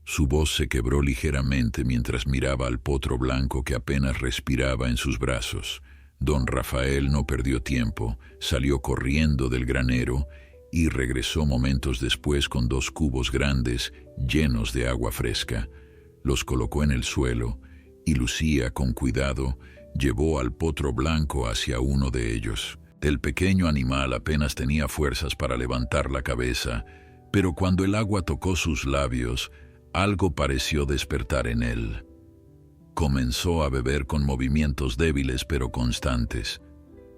Su voz se quebró ligeramente mientras miraba al potro blanco que apenas respiraba en sus brazos. Don Rafael no perdió tiempo, salió corriendo del granero y regresó momentos después con 2 cubos grandes llenos de agua fresca. Los colocó en el suelo y Lucía, con cuidado, llevó al potro blanco hacia uno de ellos. El pequeño animal apenas tenía fuerzas para levantar la cabeza, pero cuando el agua tocó sus labios, algo pareció despertar en él. Comenzó a beber con movimientos débiles pero constantes.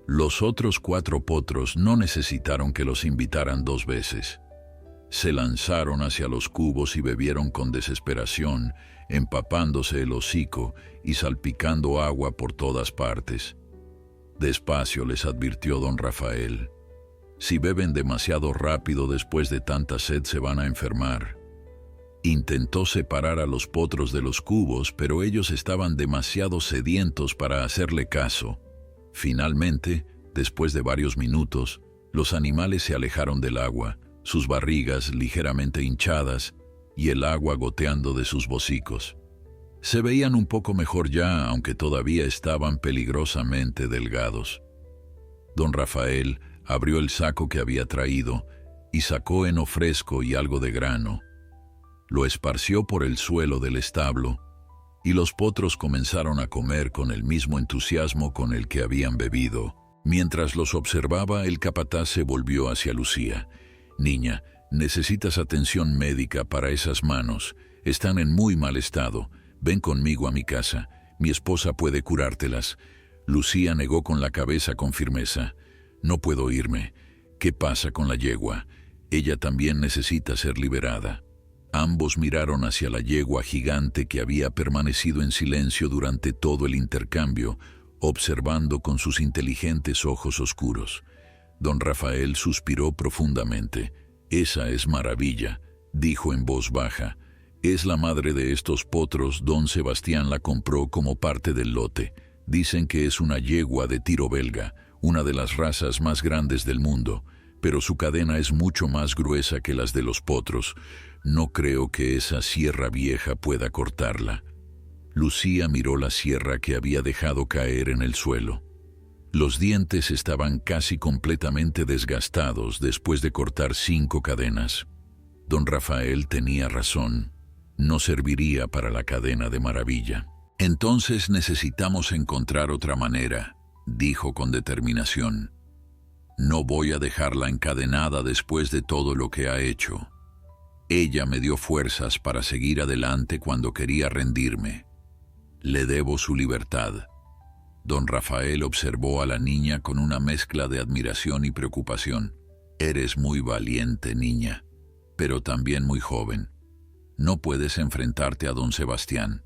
Los otros 4 potros no necesitaron que los invitaran 2 veces. Se lanzaron hacia los cubos y bebieron con desesperación, empapándose el hocico y salpicando agua por todas partes. Despacio, les advirtió don Rafael. Si beben demasiado rápido después de tanta sed se van a enfermar. Intentó separar a los potros de los cubos, pero ellos estaban demasiado sedientos para hacerle caso. Finalmente, después de varios minutos, los animales se alejaron del agua, sus barrigas ligeramente hinchadas y el agua goteando de sus hocicos. Se veían un poco mejor ya, aunque todavía estaban peligrosamente delgados. Don Rafael abrió el saco que había traído y sacó heno fresco y algo de grano. Lo esparció por el suelo del establo y los potros comenzaron a comer con el mismo entusiasmo con el que habían bebido. Mientras los observaba, el capataz se volvió hacia Lucía. «Niña, necesitas atención médica para esas manos. Están en muy mal estado. Ven conmigo a mi casa. Mi esposa puede curártelas». Lucía negó con la cabeza con firmeza. «No puedo irme. ¿Qué pasa con la yegua? Ella también necesita ser liberada». Ambos miraron hacia la yegua gigante que había permanecido en silencio durante todo el intercambio, observando con sus inteligentes ojos oscuros. Don Rafael suspiró profundamente. «Esa es Maravilla», dijo en voz baja. «Es la madre de estos potros. Don Sebastián la compró como parte del lote. Dicen que es una yegua de tiro belga, una de las razas más grandes del mundo, pero su cadena es mucho más gruesa que las de los potros. No creo que esa sierra vieja pueda cortarla. Lucía miró la sierra que había dejado caer en el suelo. Los dientes estaban casi completamente desgastados después de cortar 5 cadenas. Don Rafael tenía razón. No serviría para la cadena de Maravilla. Entonces necesitamos encontrar otra manera, dijo con determinación. No voy a dejarla encadenada después de todo lo que ha hecho. Ella me dio fuerzas para seguir adelante cuando quería rendirme. Le debo su libertad. Don Rafael observó a la niña con una mezcla de admiración y preocupación. Eres muy valiente, niña, pero también muy joven. No puedes enfrentarte a don Sebastián.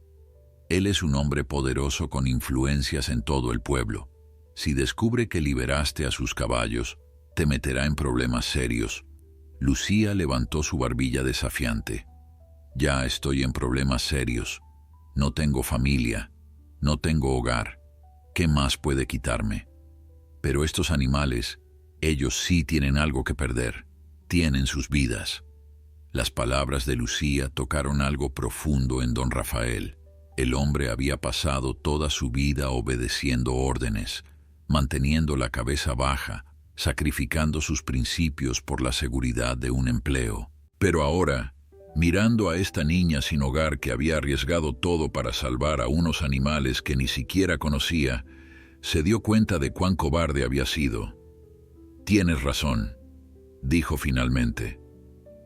Él es un hombre poderoso con influencias en todo el pueblo. Si descubre que liberaste a sus caballos, te meterá en problemas serios. Lucía levantó su barbilla desafiante. Ya estoy en problemas serios. No tengo familia, no tengo hogar. ¿Qué más puede quitarme? Pero estos animales, ellos sí tienen algo que perder. Tienen sus vidas. Las palabras de Lucía tocaron algo profundo en don Rafael. El hombre había pasado toda su vida obedeciendo órdenes, manteniendo la cabeza baja, sacrificando sus principios por la seguridad de un empleo. Pero ahora, mirando a esta niña sin hogar que había arriesgado todo para salvar a unos animales que ni siquiera conocía, se dio cuenta de cuán cobarde había sido. Tienes razón, dijo finalmente,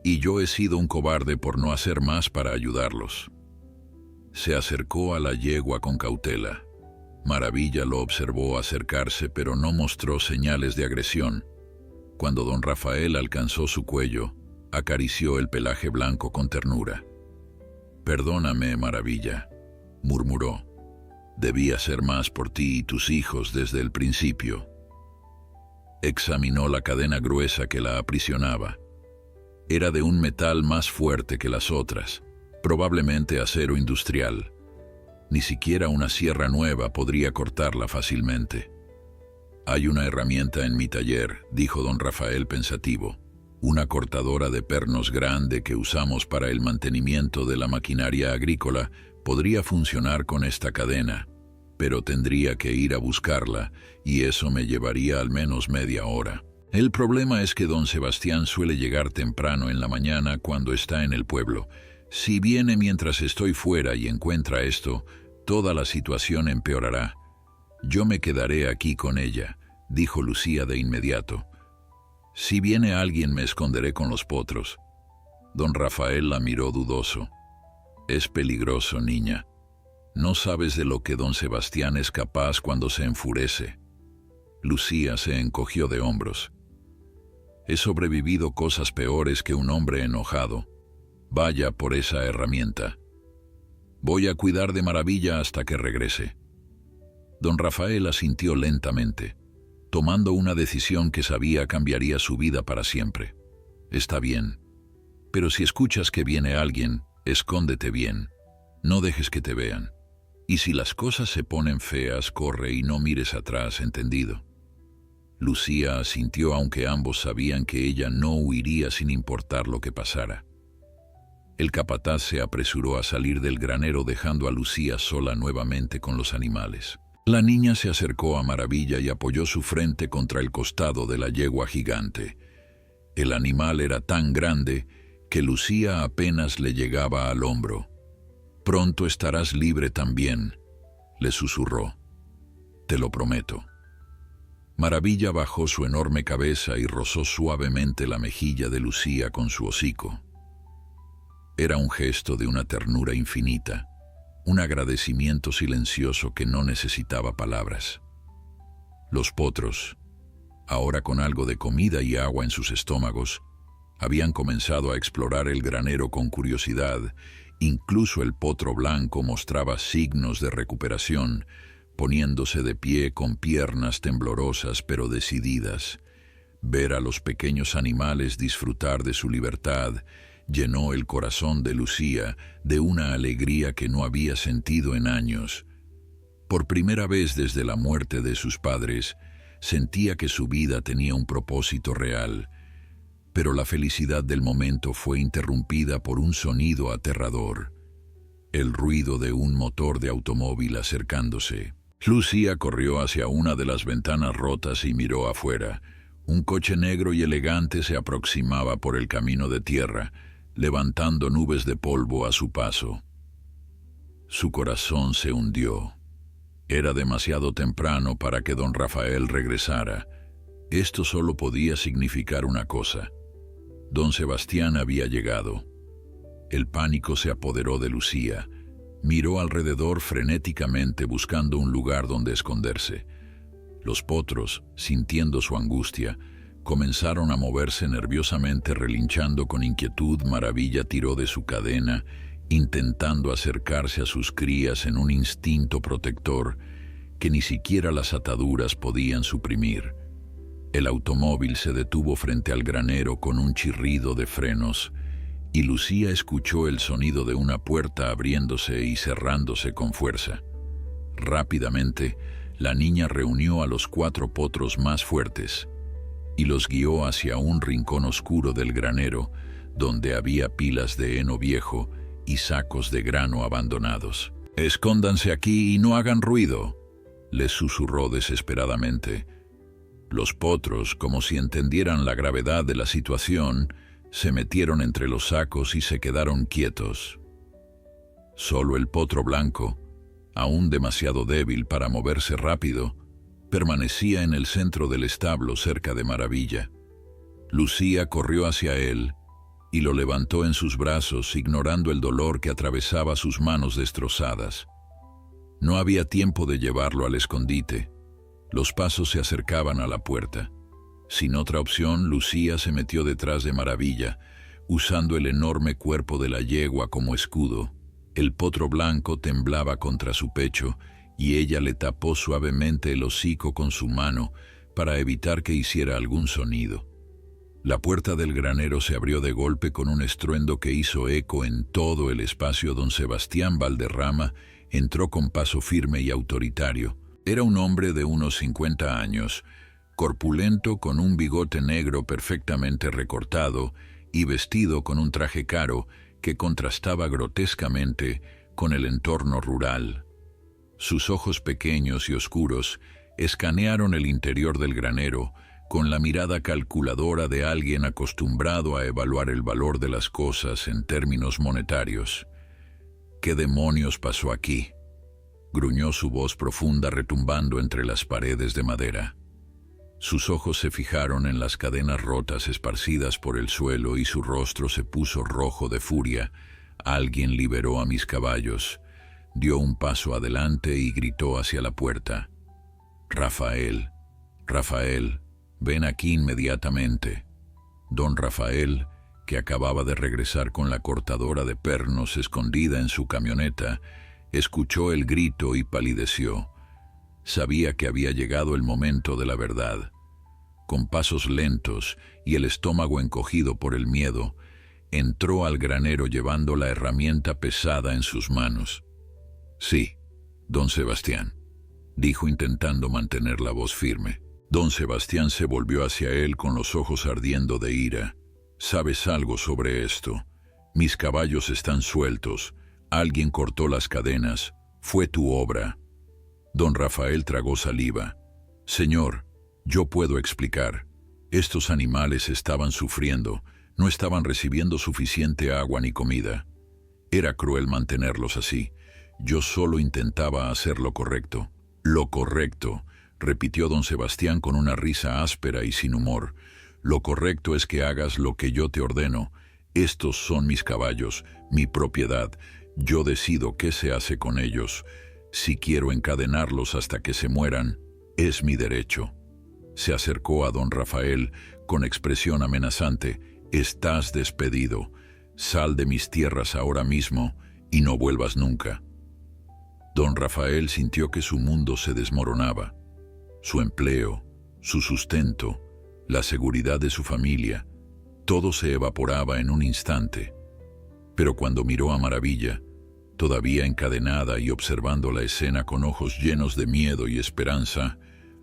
y yo he sido un cobarde por no hacer más para ayudarlos. Se acercó a la yegua con cautela. Maravilla lo observó acercarse, pero no mostró señales de agresión. Cuando don Rafael alcanzó su cuello, acarició el pelaje blanco con ternura. «Perdóname, Maravilla», murmuró. «Debí hacer más por ti y tus hijos desde el principio». Examinó la cadena gruesa que la aprisionaba. Era de un metal más fuerte que las otras, probablemente acero industrial. Ni siquiera una sierra nueva podría cortarla fácilmente. «Hay una herramienta en mi taller», dijo don Rafael pensativo. «Una cortadora de pernos grande que usamos para el mantenimiento de la maquinaria agrícola podría funcionar con esta cadena, pero tendría que ir a buscarla y eso me llevaría al menos media hora. El problema es que don Sebastián suele llegar temprano en la mañana cuando está en el pueblo. Si viene mientras estoy fuera y encuentra esto, toda la situación empeorará. Yo me quedaré aquí con ella», dijo Lucía de inmediato. «Si viene alguien me esconderé con los potros». Don Rafael la miró dudoso. «Es peligroso, niña. No sabes de lo que don Sebastián es capaz cuando se enfurece». Lucía se encogió de hombros. «He sobrevivido cosas peores que un hombre enojado. Vaya por esa herramienta. Voy a cuidar de Maravilla hasta que regrese». Don Rafael asintió lentamente, tomando una decisión que sabía cambiaría su vida para siempre. «Está bien, pero si escuchas que viene alguien, escóndete bien. No dejes que te vean. Y si las cosas se ponen feas, corre y no mires atrás, ¿entendido?». Lucía asintió, aunque ambos sabían que ella no huiría sin importar lo que pasara. El capataz se apresuró a salir del granero dejando a Lucía sola nuevamente con los animales. La niña se acercó a Maravilla y apoyó su frente contra el costado de la yegua gigante. El animal era tan grande que Lucía apenas le llegaba al hombro. «Pronto estarás libre también», le susurró. «Te lo prometo». Maravilla bajó su enorme cabeza y rozó suavemente la mejilla de Lucía con su hocico. Era un gesto de una ternura infinita, un agradecimiento silencioso que no necesitaba palabras. Los potros, ahora con algo de comida y agua en sus estómagos, habían comenzado a explorar el granero con curiosidad. Incluso el potro blanco mostraba signos de recuperación, poniéndose de pie con piernas temblorosas pero decididas. Ver a los pequeños animales disfrutar de su libertad llenó el corazón de Lucía de una alegría que no había sentido en años. Por primera vez desde la muerte de sus padres, sentía que su vida tenía un propósito real, pero la felicidad del momento fue interrumpida por un sonido aterrador, el ruido de un motor de automóvil acercándose. Lucía corrió hacia una de las ventanas rotas y miró afuera. Un coche negro y elegante se aproximaba por el camino de tierra, levantando nubes de polvo a su paso. Su corazón se hundió. Era demasiado temprano para que don Rafael regresara. Esto solo podía significar una cosa. Don Sebastián había llegado. El pánico se apoderó de Lucía. Miró alrededor frenéticamente buscando un lugar donde esconderse. Los potros, sintiendo su angustia, comenzaron a moverse nerviosamente, relinchando con inquietud. Maravilla tiró de su cadena, intentando acercarse a sus crías en un instinto protector que ni siquiera las ataduras podían suprimir. El automóvil se detuvo frente al granero con un chirrido de frenos, y Lucía escuchó el sonido de una puerta abriéndose y cerrándose con fuerza. Rápidamente, la niña reunió a los 4 potros más fuertes y los guió hacia un rincón oscuro del granero, donde había pilas de heno viejo y sacos de grano abandonados. «Escóndanse aquí y no hagan ruido», les susurró desesperadamente. Los potros, como si entendieran la gravedad de la situación, se metieron entre los sacos y se quedaron quietos. Solo el potro blanco, aún demasiado débil para moverse rápido, permanecía en el centro del establo cerca de Maravilla. Lucía corrió hacia él y lo levantó en sus brazos, ignorando el dolor que atravesaba sus manos destrozadas. No había tiempo de llevarlo al escondite. Los pasos se acercaban a la puerta. Sin otra opción, Lucía se metió detrás de Maravilla, usando el enorme cuerpo de la yegua como escudo. El potro blanco temblaba contra su pecho y ella le tapó suavemente el hocico con su mano para evitar que hiciera algún sonido. La puerta del granero se abrió de golpe con un estruendo que hizo eco en todo el espacio. Don Sebastián Valderrama entró con paso firme y autoritario. Era un hombre de unos 50 años, corpulento, con un bigote negro perfectamente recortado y vestido con un traje caro que contrastaba grotescamente con el entorno rural. Sus ojos pequeños y oscuros escanearon el interior del granero con la mirada calculadora de alguien acostumbrado a evaluar el valor de las cosas en términos monetarios. «¿Qué demonios pasó aquí?», gruñó su voz profunda retumbando entre las paredes de madera. Sus ojos se fijaron en las cadenas rotas esparcidas por el suelo y su rostro se puso rojo de furia. «Alguien liberó a mis caballos», dio un paso adelante y gritó hacia la puerta. «Rafael, Rafael, ven aquí inmediatamente». Don Rafael, que acababa de regresar con la cortadora de pernos escondida en su camioneta, escuchó el grito y palideció. Sabía que había llegado el momento de la verdad. Con pasos lentos y el estómago encogido por el miedo, entró al granero llevando la herramienta pesada en sus manos. «Sí, don Sebastián», dijo intentando mantener la voz firme. Don Sebastián se volvió hacia él con los ojos ardiendo de ira. «¿Sabes algo sobre esto? Mis caballos están sueltos. Alguien cortó las cadenas. Fue tu obra». Don Rafael tragó saliva. «Señor, yo puedo explicar. Estos animales estaban sufriendo, no estaban recibiendo suficiente agua ni comida. Era cruel mantenerlos así. Yo solo intentaba hacer lo correcto». «Lo correcto», repitió don Sebastián con una risa áspera y sin humor. «Lo correcto es que hagas lo que yo te ordeno. Estos son mis caballos, mi propiedad. Yo decido qué se hace con ellos. Si quiero encadenarlos hasta que se mueran, es mi derecho». Se acercó a don Rafael con expresión amenazante. «Estás despedido. Sal de mis tierras ahora mismo y no vuelvas nunca». Don Rafael sintió que su mundo se desmoronaba. Su empleo, su sustento, la seguridad de su familia, todo se evaporaba en un instante. Pero cuando miró a Maravilla, Todavía encadenada y observando la escena con ojos llenos de miedo y esperanza,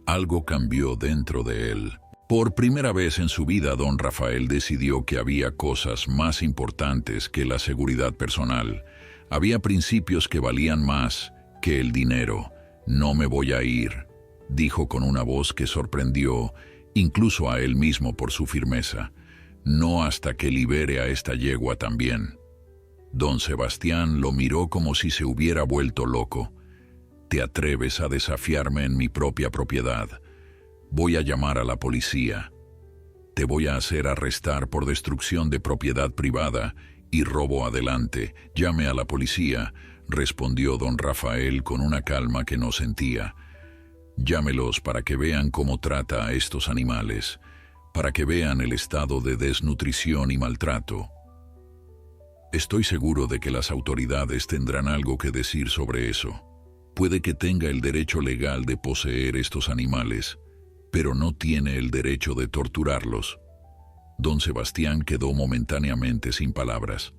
algo cambió dentro de él. Por primera vez en su vida, don Rafael decidió que había cosas más importantes que la seguridad personal. Había principios que valían más que el dinero. «No me voy a ir», dijo con una voz que sorprendió incluso a él mismo por su firmeza. «No hasta que libere a esta yegua también». Don Sebastián lo miró como si se hubiera vuelto loco. «¿Te atreves a desafiarme en mi propia propiedad? Voy a llamar a la policía. Te voy a hacer arrestar por destrucción de propiedad privada y robo adelante. Llame a la policía», respondió don Rafael con una calma que no sentía. «Llámelos para que vean cómo trata a estos animales, para que vean el estado de desnutrición y maltrato. Estoy seguro de que las autoridades tendrán algo que decir sobre eso. Puede que tenga el derecho legal de poseer estos animales, pero no tiene el derecho de torturarlos». Don Sebastián quedó momentáneamente sin palabras.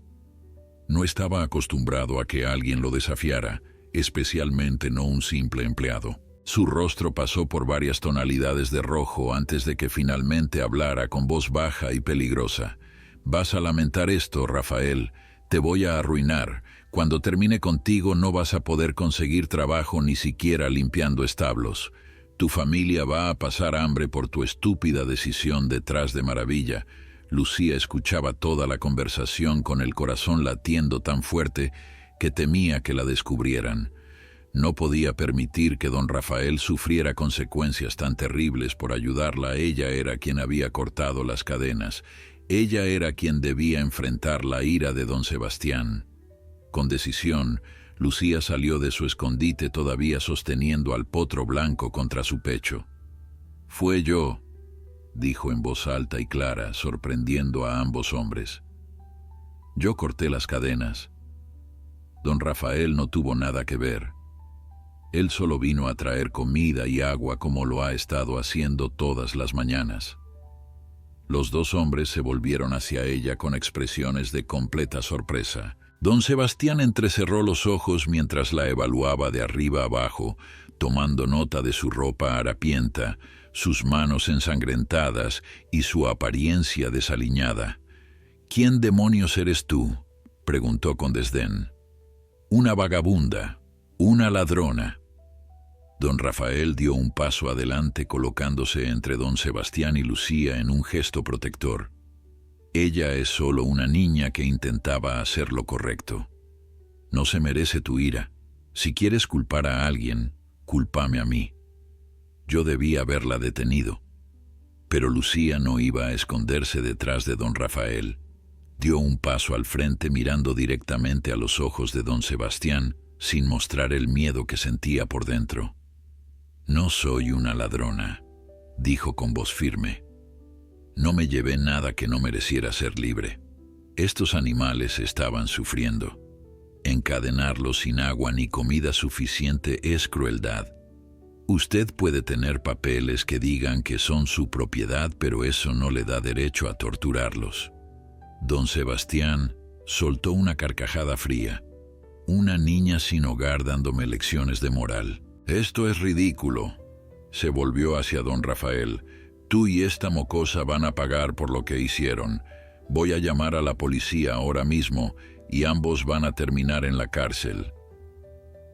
No estaba acostumbrado a que alguien lo desafiara, especialmente no un simple empleado. Su rostro pasó por varias tonalidades de rojo antes de que finalmente hablara con voz baja y peligrosa. «Vas a lamentar esto, Rafael. Te voy a arruinar. Cuando termine contigo no vas a poder conseguir trabajo ni siquiera limpiando establos. Tu familia va a pasar hambre por tu estúpida decisión detrás de Maravilla». Lucía escuchaba toda la conversación con el corazón latiendo tan fuerte que temía que la descubrieran. No podía permitir que don Rafael sufriera consecuencias tan terribles por ayudarla. Ella era quien había cortado las cadenas. Ella era quien debía enfrentar la ira de don Sebastián. Con decisión, Lucía salió de su escondite todavía sosteniendo al potro blanco contra su pecho. «Fue yo», dijo en voz alta y clara, sorprendiendo a ambos hombres. «Yo corté las cadenas. Don Rafael no tuvo nada que ver. Él solo vino a traer comida y agua como lo ha estado haciendo todas las mañanas». Los dos hombres se volvieron hacia ella con expresiones de completa sorpresa. Don Sebastián entrecerró los ojos mientras la evaluaba de arriba abajo, tomando nota de su ropa harapienta, sus manos ensangrentadas y su apariencia desaliñada. «¿Quién demonios eres tú?», preguntó con desdén. «Una vagabunda, una ladrona». Don Rafael dio un paso adelante colocándose entre don Sebastián y Lucía en un gesto protector. «Ella es solo una niña que intentaba hacer lo correcto. No se merece tu ira. Si quieres culpar a alguien, cúlpame a mí. Yo debí haberla detenido». Pero Lucía no iba a esconderse detrás de don Rafael. Dio un paso al frente mirando directamente a los ojos de don Sebastián, sin mostrar el miedo que sentía por dentro. «No soy una ladrona», dijo con voz firme. «No me llevé nada que no mereciera ser libre. Estos animales estaban sufriendo. Encadenarlos sin agua ni comida suficiente es crueldad. Usted puede tener papeles que digan que son su propiedad, pero eso no le da derecho a torturarlos». Don Sebastián soltó una carcajada fría. «Una niña sin hogar dándome lecciones de moral. Esto es ridículo». Se volvió hacia don Rafael. «Tú y esta mocosa van a pagar por lo que hicieron. Voy a llamar a la policía ahora mismo y ambos van a terminar en la cárcel».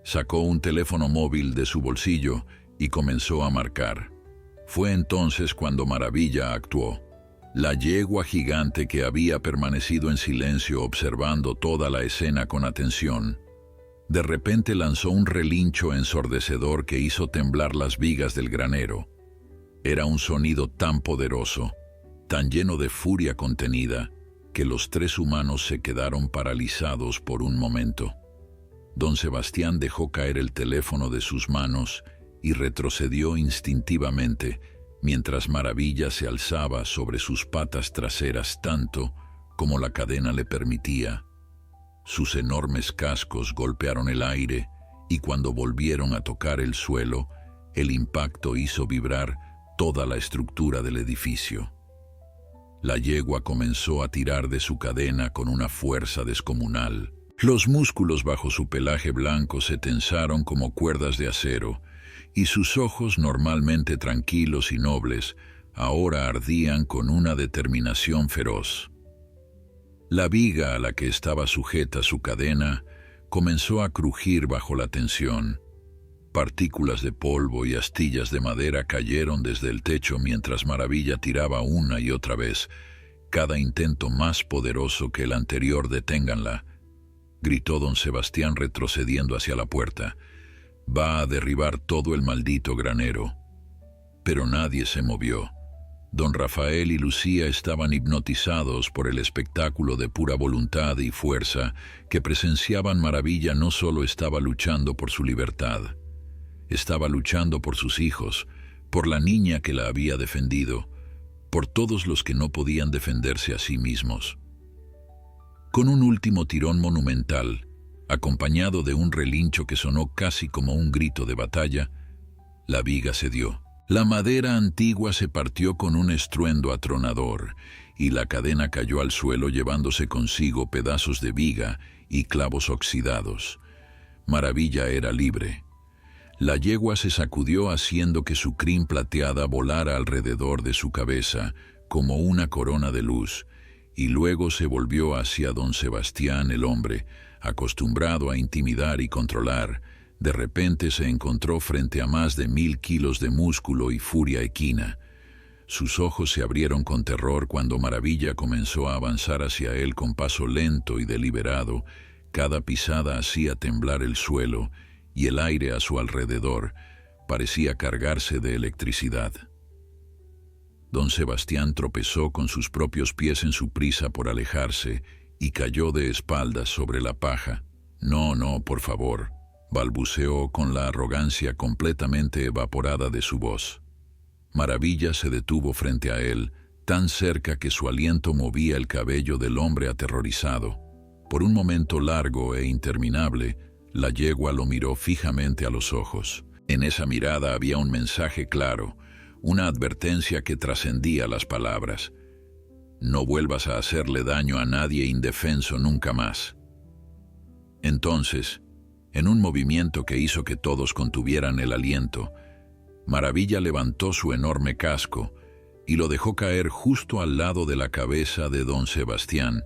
Sacó un teléfono móvil de su bolsillo y comenzó a marcar. Fue entonces cuando Maravilla actuó. La yegua gigante, que había permanecido en silencio observando toda la escena con atención, de repente lanzó un relincho ensordecedor que hizo temblar las vigas del granero. Era un sonido tan poderoso, tan lleno de furia contenida, que los tres humanos se quedaron paralizados por un momento. Don Sebastián dejó caer el teléfono de sus manos y retrocedió instintivamente, mientras Maravilla se alzaba sobre sus patas traseras tanto como la cadena le permitía. Sus enormes cascos golpearon el aire y cuando volvieron a tocar el suelo, el impacto hizo vibrar toda la estructura del edificio. La yegua comenzó a tirar de su cadena con una fuerza descomunal. Los músculos bajo su pelaje blanco se tensaron como cuerdas de acero, y sus ojos, normalmente tranquilos y nobles, ahora ardían con una determinación feroz. La viga a la que estaba sujeta su cadena comenzó a crujir bajo la tensión. Partículas de polvo y astillas de madera cayeron desde el techo mientras Maravilla tiraba una y otra vez. Cada intento más poderoso que el anterior, deténganla, gritó don Sebastián retrocediendo hacia la puerta. Va a derribar todo el maldito granero. Pero nadie se movió. Don Rafael y Lucía estaban hipnotizados por el espectáculo de pura voluntad y fuerza que presenciaban. Maravilla no solo estaba luchando por su libertad, estaba luchando por sus hijos, por la niña que la había defendido, por todos los que no podían defenderse a sí mismos. Con un último tirón monumental, acompañado de un relincho que sonó casi como un grito de batalla, la viga cedió. La madera antigua se partió con un estruendo atronador, y la cadena cayó al suelo llevándose consigo pedazos de viga y clavos oxidados. Maravilla era libre. La yegua se sacudió haciendo que su crin plateada volara alrededor de su cabeza como una corona de luz, y luego se volvió hacia don Sebastián. El hombre, acostumbrado a intimidar y controlar, de repente se encontró frente a más de 1000 kilos de músculo y furia equina. Sus ojos se abrieron con terror cuando Maravilla comenzó a avanzar hacia él con paso lento y deliberado. Cada pisada hacía temblar el suelo, y el aire a su alrededor parecía cargarse de electricidad. Don Sebastián tropezó con sus propios pies en su prisa por alejarse y cayó de espaldas sobre la paja. «No, no, por favor», balbuceó con la arrogancia completamente evaporada de su voz. Maravilla se detuvo frente a él, tan cerca que su aliento movía el cabello del hombre aterrorizado. Por un momento largo e interminable, la yegua lo miró fijamente a los ojos. En esa mirada había un mensaje claro, una advertencia que trascendía las palabras. No vuelvas a hacerle daño a nadie indefenso nunca más. Entonces, en un movimiento que hizo que todos contuvieran el aliento, Maravilla levantó su enorme casco y lo dejó caer justo al lado de la cabeza de don Sebastián,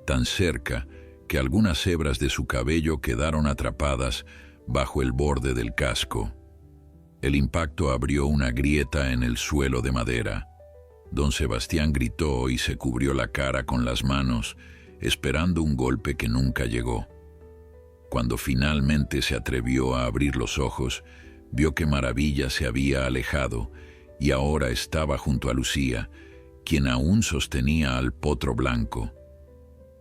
tan cerca que algunas hebras de su cabello quedaron atrapadas bajo el borde del casco. El impacto abrió una grieta en el suelo de madera. Don Sebastián gritó y se cubrió la cara con las manos, esperando un golpe que nunca llegó. Cuando finalmente se atrevió a abrir los ojos, vio que Maravilla se había alejado y ahora estaba junto a Lucía, quien aún sostenía al potro blanco.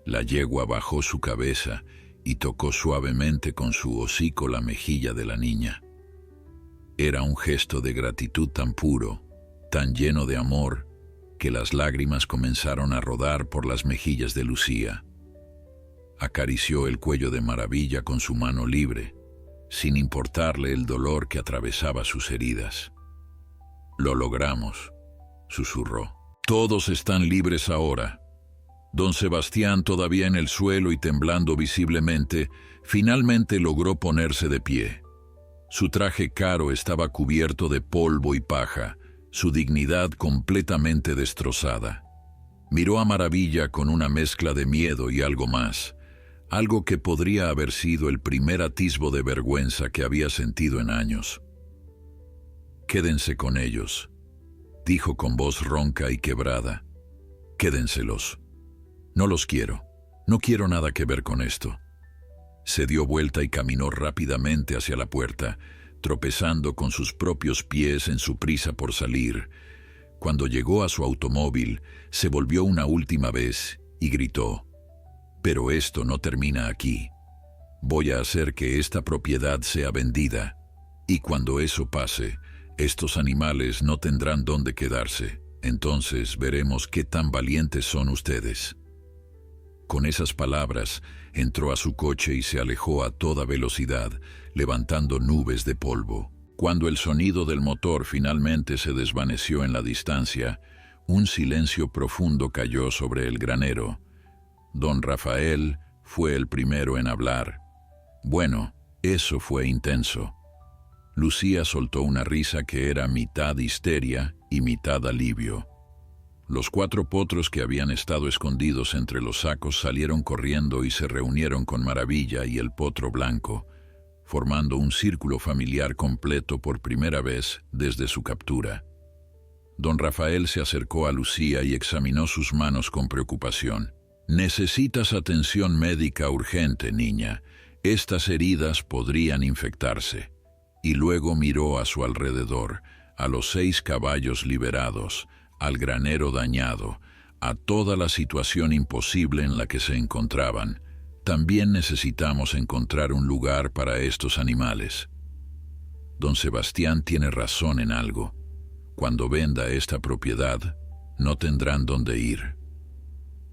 La yegua bajó su cabeza y tocó suavemente con su hocico la mejilla de la niña. Era un gesto de gratitud tan puro, tan lleno de amor, que las lágrimas comenzaron a rodar por las mejillas de Lucía. Acarició el cuello de Maravilla con su mano libre, sin importarle el dolor que atravesaba sus heridas. «Lo logramos», susurró. «Todos están libres ahora». Don Sebastián, todavía en el suelo y temblando visiblemente, finalmente logró ponerse de pie. Su traje caro estaba cubierto de polvo y paja, su dignidad completamente destrozada. Miró a Maravilla con una mezcla de miedo y algo más, algo que podría haber sido el primer atisbo de vergüenza que había sentido en años. «Quédense con ellos», dijo con voz ronca y quebrada. «Quédenselos. No los quiero. No quiero nada que ver con esto». Se dio vuelta y caminó rápidamente hacia la puerta, tropezando con sus propios pies en su prisa por salir. Cuando llegó a su automóvil, se volvió una última vez y gritó: «Pero esto no termina aquí. Voy a hacer que esta propiedad sea vendida, y cuando eso pase, estos animales no tendrán dónde quedarse. Entonces veremos qué tan valientes son ustedes». Con esas palabras, entró a su coche y se alejó a toda velocidad, levantando nubes de polvo. Cuando el sonido del motor finalmente se desvaneció en la distancia, un silencio profundo cayó sobre el granero. Don Rafael, fue el primero en hablar. Bueno, eso fue intenso. Lucía soltó una risa que era mitad histeria y mitad alivio. Los 4 potros que habían estado escondidos entre los sacos salieron corriendo y se reunieron con Maravilla y el potro blanco, formando un círculo familiar completo por primera vez desde su captura. Don Rafael se acercó a Lucía y examinó sus manos con preocupación. «Necesitas atención médica urgente, niña. Estas heridas podrían infectarse». Y luego miró a su alrededor, a los 6 caballos liberados, al granero dañado, a toda la situación imposible en la que se encontraban. También necesitamos encontrar un lugar para estos animales. Don Sebastián tiene razón en algo. Cuando venda esta propiedad, no tendrán dónde ir.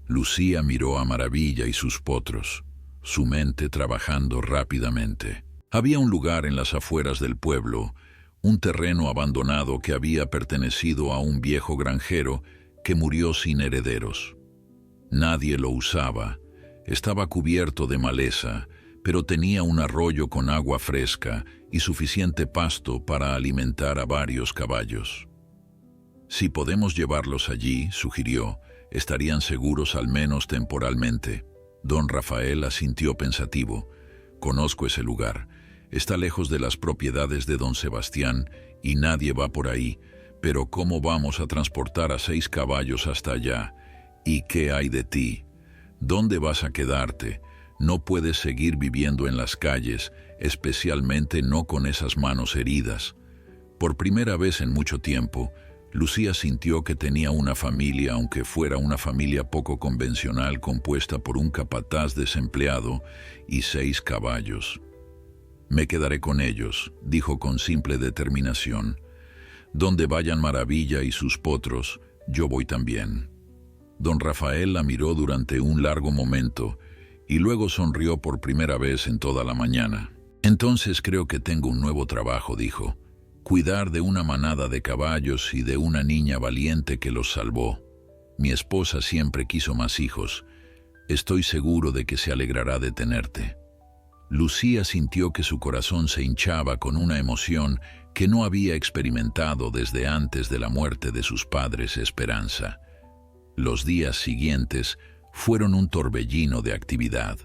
Lucía miró a Maravilla y sus potros, su mente trabajando rápidamente. Había un lugar en las afueras del pueblo, un terreno abandonado que había pertenecido a un viejo granjero que murió sin herederos. Nadie lo usaba, estaba cubierto de maleza, pero tenía un arroyo con agua fresca y suficiente pasto para alimentar a varios caballos. Si podemos llevarlos allí, sugirió, estarían seguros al menos temporalmente. Don Rafael asintió pensativo. Conozco ese lugar. Está lejos de las propiedades de don Sebastián y nadie va por ahí, pero ¿cómo vamos a transportar a 6 caballos hasta allá? ¿Y qué hay de ti? ¿Dónde vas a quedarte? No puedes seguir viviendo en las calles, especialmente no con esas manos heridas. Por primera vez en mucho tiempo, Lucía sintió que tenía una familia, aunque fuera una familia poco convencional compuesta por un capataz desempleado y 6 caballos. «Me quedaré con ellos», dijo con simple determinación. «Donde vayan Maravilla y sus potros, yo voy también». Don Rafael la miró durante un largo momento y luego sonrió por primera vez en toda la mañana. «Entonces creo que tengo un nuevo trabajo», dijo. «Cuidar de una manada de caballos y de una niña valiente que los salvó. Mi esposa siempre quiso más hijos. Estoy seguro de que se alegrará de tenerte». Lucía sintió que su corazón se hinchaba con una emoción que no había experimentado desde antes de la muerte de sus padres Esperanza. Los días siguientes fueron un torbellino de actividad.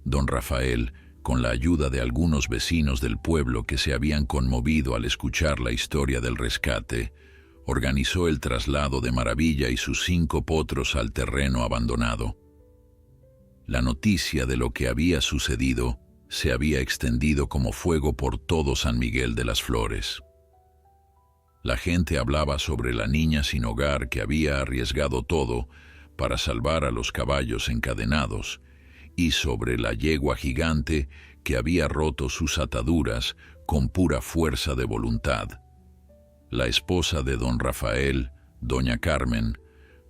Don Rafael, con la ayuda de algunos vecinos del pueblo que se habían conmovido al escuchar la historia del rescate, organizó el traslado de Maravilla y sus 5 potros al terreno abandonado. La noticia de lo que había sucedido se había extendido como fuego por todo San Miguel de las Flores. La gente hablaba sobre la niña sin hogar que había arriesgado todo para salvar a los caballos encadenados y sobre la yegua gigante que había roto sus ataduras con pura fuerza de voluntad. La esposa de don Rafael, doña Carmen,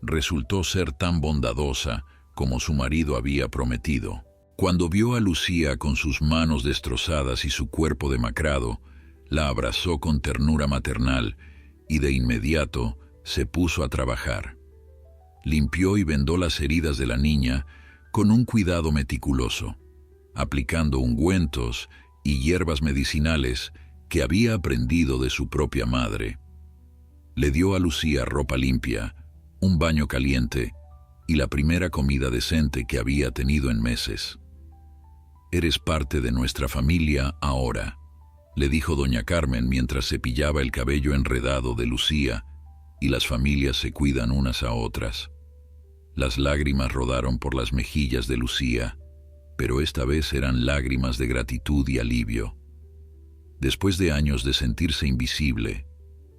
resultó ser tan bondadosa como su marido había prometido. Cuando vio a Lucía con sus manos destrozadas y su cuerpo demacrado, la abrazó con ternura maternal y de inmediato se puso a trabajar. Limpió y vendó las heridas de la niña con un cuidado meticuloso, aplicando ungüentos y hierbas medicinales que había aprendido de su propia madre. Le dio a Lucía ropa limpia, un baño caliente y la primera comida decente que había tenido en meses. «Eres parte de nuestra familia ahora», le dijo doña Carmen mientras cepillaba el cabello enredado de Lucía, y las familias se cuidan unas a otras. Las lágrimas rodaron por las mejillas de Lucía, pero esta vez eran lágrimas de gratitud y alivio. Después de años de sentirse invisible,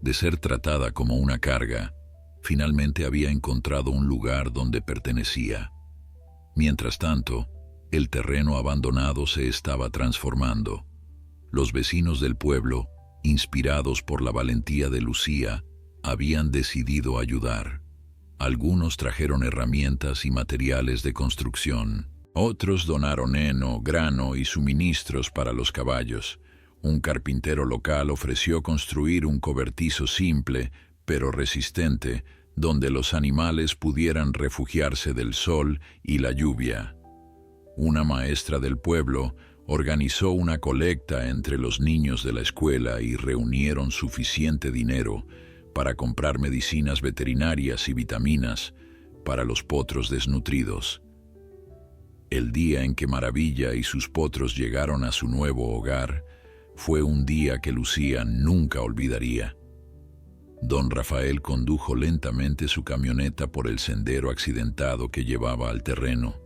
de ser tratada como una carga, finalmente había encontrado un lugar donde pertenecía. Mientras tanto, el terreno abandonado se estaba transformando. Los vecinos del pueblo, inspirados por la valentía de Lucía, habían decidido ayudar. Algunos trajeron herramientas y materiales de construcción. Otros donaron heno, grano y suministros para los caballos. Un carpintero local ofreció construir un cobertizo simple, pero resistente, donde los animales pudieran refugiarse del sol y la lluvia. Una maestra del pueblo organizó una colecta entre los niños de la escuela y reunieron suficiente dinero para comprar medicinas veterinarias y vitaminas para los potros desnutridos. El día en que Maravilla y sus potros llegaron a su nuevo hogar fue un día que Lucía nunca olvidaría. Don Rafael condujo lentamente su camioneta por el sendero accidentado que llevaba al terreno,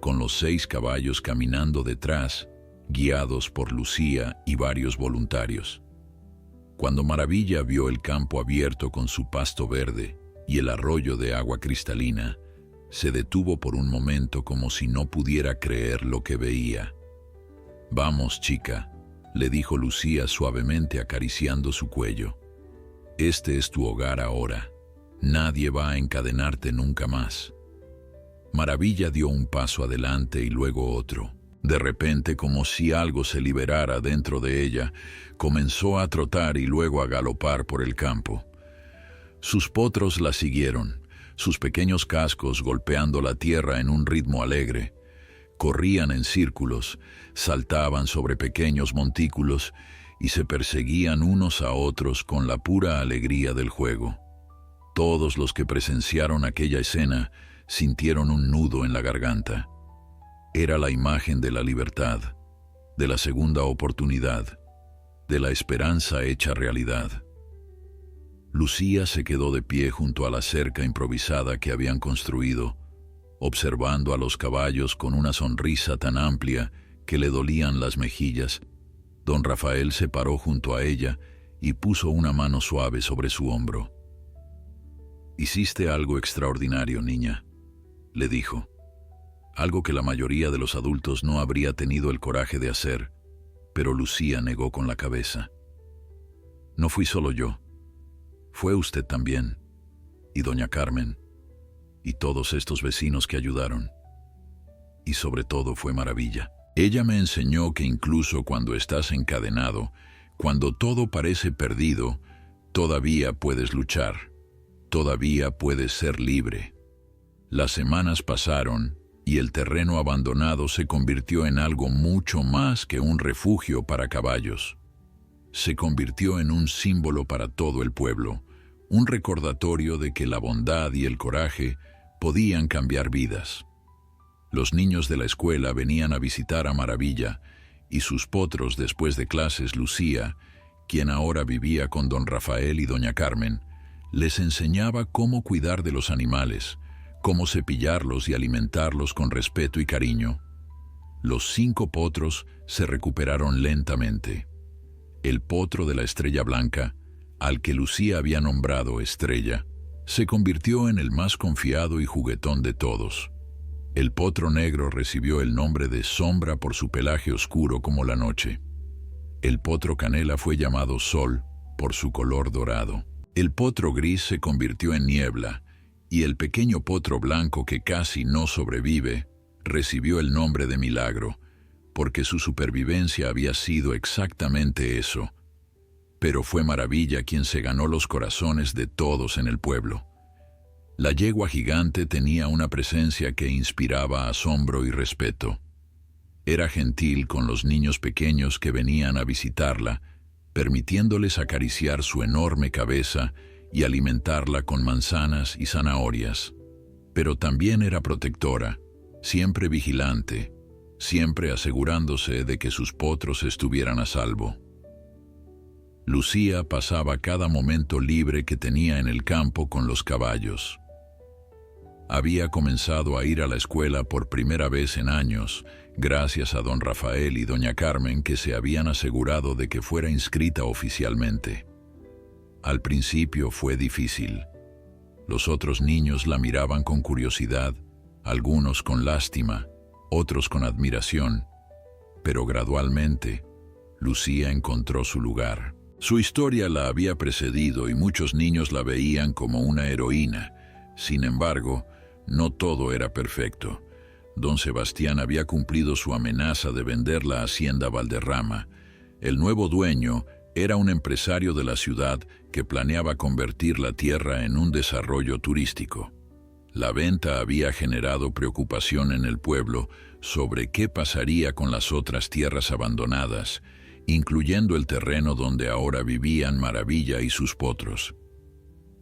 con los 6 caballos caminando detrás, guiados por Lucía y varios voluntarios. Cuando Maravilla vio el campo abierto con su pasto verde y el arroyo de agua cristalina, se detuvo por un momento como si no pudiera creer lo que veía. «Vamos, chica», le dijo Lucía suavemente acariciando su cuello. «Este es tu hogar ahora. Nadie va a encadenarte nunca más». Maravilla dio un paso adelante y luego otro. De repente, como si algo se liberara dentro de ella, comenzó a trotar y luego a galopar por el campo. Sus potros la siguieron, sus pequeños cascos golpeando la tierra en un ritmo alegre. Corrían en círculos, saltaban sobre pequeños montículos y se perseguían unos a otros con la pura alegría del juego. Todos los que presenciaron aquella escena sintieron un nudo en la garganta. Era la imagen de la libertad, de la segunda oportunidad, de la esperanza hecha realidad. Lucía se quedó de pie junto a la cerca improvisada que habían construido, observando a los caballos con una sonrisa tan amplia que le dolían las mejillas. Don Rafael se paró junto a ella y puso una mano suave sobre su hombro. «Hiciste algo extraordinario, niña», le dijo. Algo que la mayoría de los adultos no habría tenido el coraje de hacer, pero Lucía negó con la cabeza. «No fui solo yo. Fue usted también, y doña Carmen, y todos estos vecinos que ayudaron. Y sobre todo fue Maravilla. Ella me enseñó que incluso cuando estás encadenado, cuando todo parece perdido, todavía puedes luchar, todavía puedes ser libre». Las semanas pasaron y el terreno abandonado se convirtió en algo mucho más que un refugio para caballos. Se convirtió en un símbolo para todo el pueblo, un recordatorio de que la bondad y el coraje podían cambiar vidas. Los niños de la escuela venían a visitar a Maravilla y sus potros después de clases. Lucía, quien ahora vivía con don Rafael y doña Carmen, les enseñaba cómo cuidar de los animales, cómo cepillarlos y alimentarlos con respeto y cariño. Los 5 potros se recuperaron lentamente. El potro de la Estrella Blanca, al que Lucía había nombrado Estrella, se convirtió en el más confiado y juguetón de todos. El potro negro recibió el nombre de Sombra por su pelaje oscuro como la noche. El potro canela fue llamado Sol por su color dorado. El potro gris se convirtió en Niebla, y el pequeño potro blanco que casi no sobrevive recibió el nombre de Milagro, porque su supervivencia había sido exactamente eso. Pero fue Maravilla quien se ganó los corazones de todos en el pueblo. La yegua gigante tenía una presencia que inspiraba asombro y respeto. Era gentil con los niños pequeños que venían a visitarla, permitiéndoles acariciar su enorme cabeza y alimentarla con manzanas y zanahorias. Pero también era protectora, siempre vigilante, siempre asegurándose de que sus potros estuvieran a salvo. Lucía pasaba cada momento libre que tenía en el campo con los caballos. Había comenzado a ir a la escuela por primera vez en años, gracias a don Rafael y doña Carmen, que se habían asegurado de que fuera inscrita oficialmente. Al principio fue difícil. Los otros niños la miraban con curiosidad, algunos con lástima, otros con admiración, pero gradualmente, Lucía encontró su lugar. Su historia la había precedido y muchos niños la veían como una heroína. Sin embargo, no todo era perfecto. Don Sebastián había cumplido su amenaza de vender la hacienda Valderrama. El nuevo dueño era un empresario de la ciudad que planeaba convertir la tierra en un desarrollo turístico. La venta había generado preocupación en el pueblo sobre qué pasaría con las otras tierras abandonadas, incluyendo el terreno donde ahora vivían Maravilla y sus potros.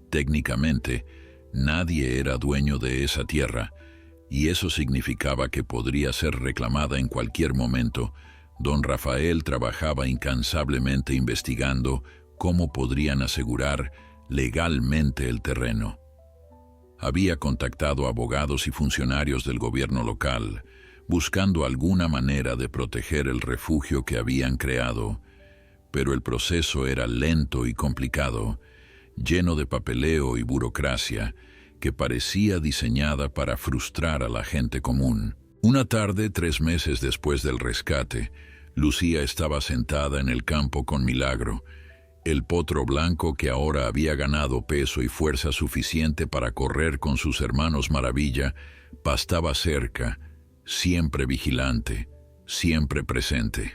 Técnicamente, nadie era dueño de esa tierra, y eso significaba que podría ser reclamada en cualquier momento. Don Rafael trabajaba incansablemente investigando cómo podrían asegurar legalmente el terreno. Había contactado abogados y funcionarios del gobierno local, buscando alguna manera de proteger el refugio que habían creado, pero el proceso era lento y complicado, lleno de papeleo y burocracia, que parecía diseñada para frustrar a la gente común. Una tarde, 3 meses después del rescate, Lucía estaba sentada en el campo con Milagro. El potro blanco, que ahora había ganado peso y fuerza suficiente para correr con sus hermanos Maravilla, pastaba cerca, siempre vigilante, siempre presente.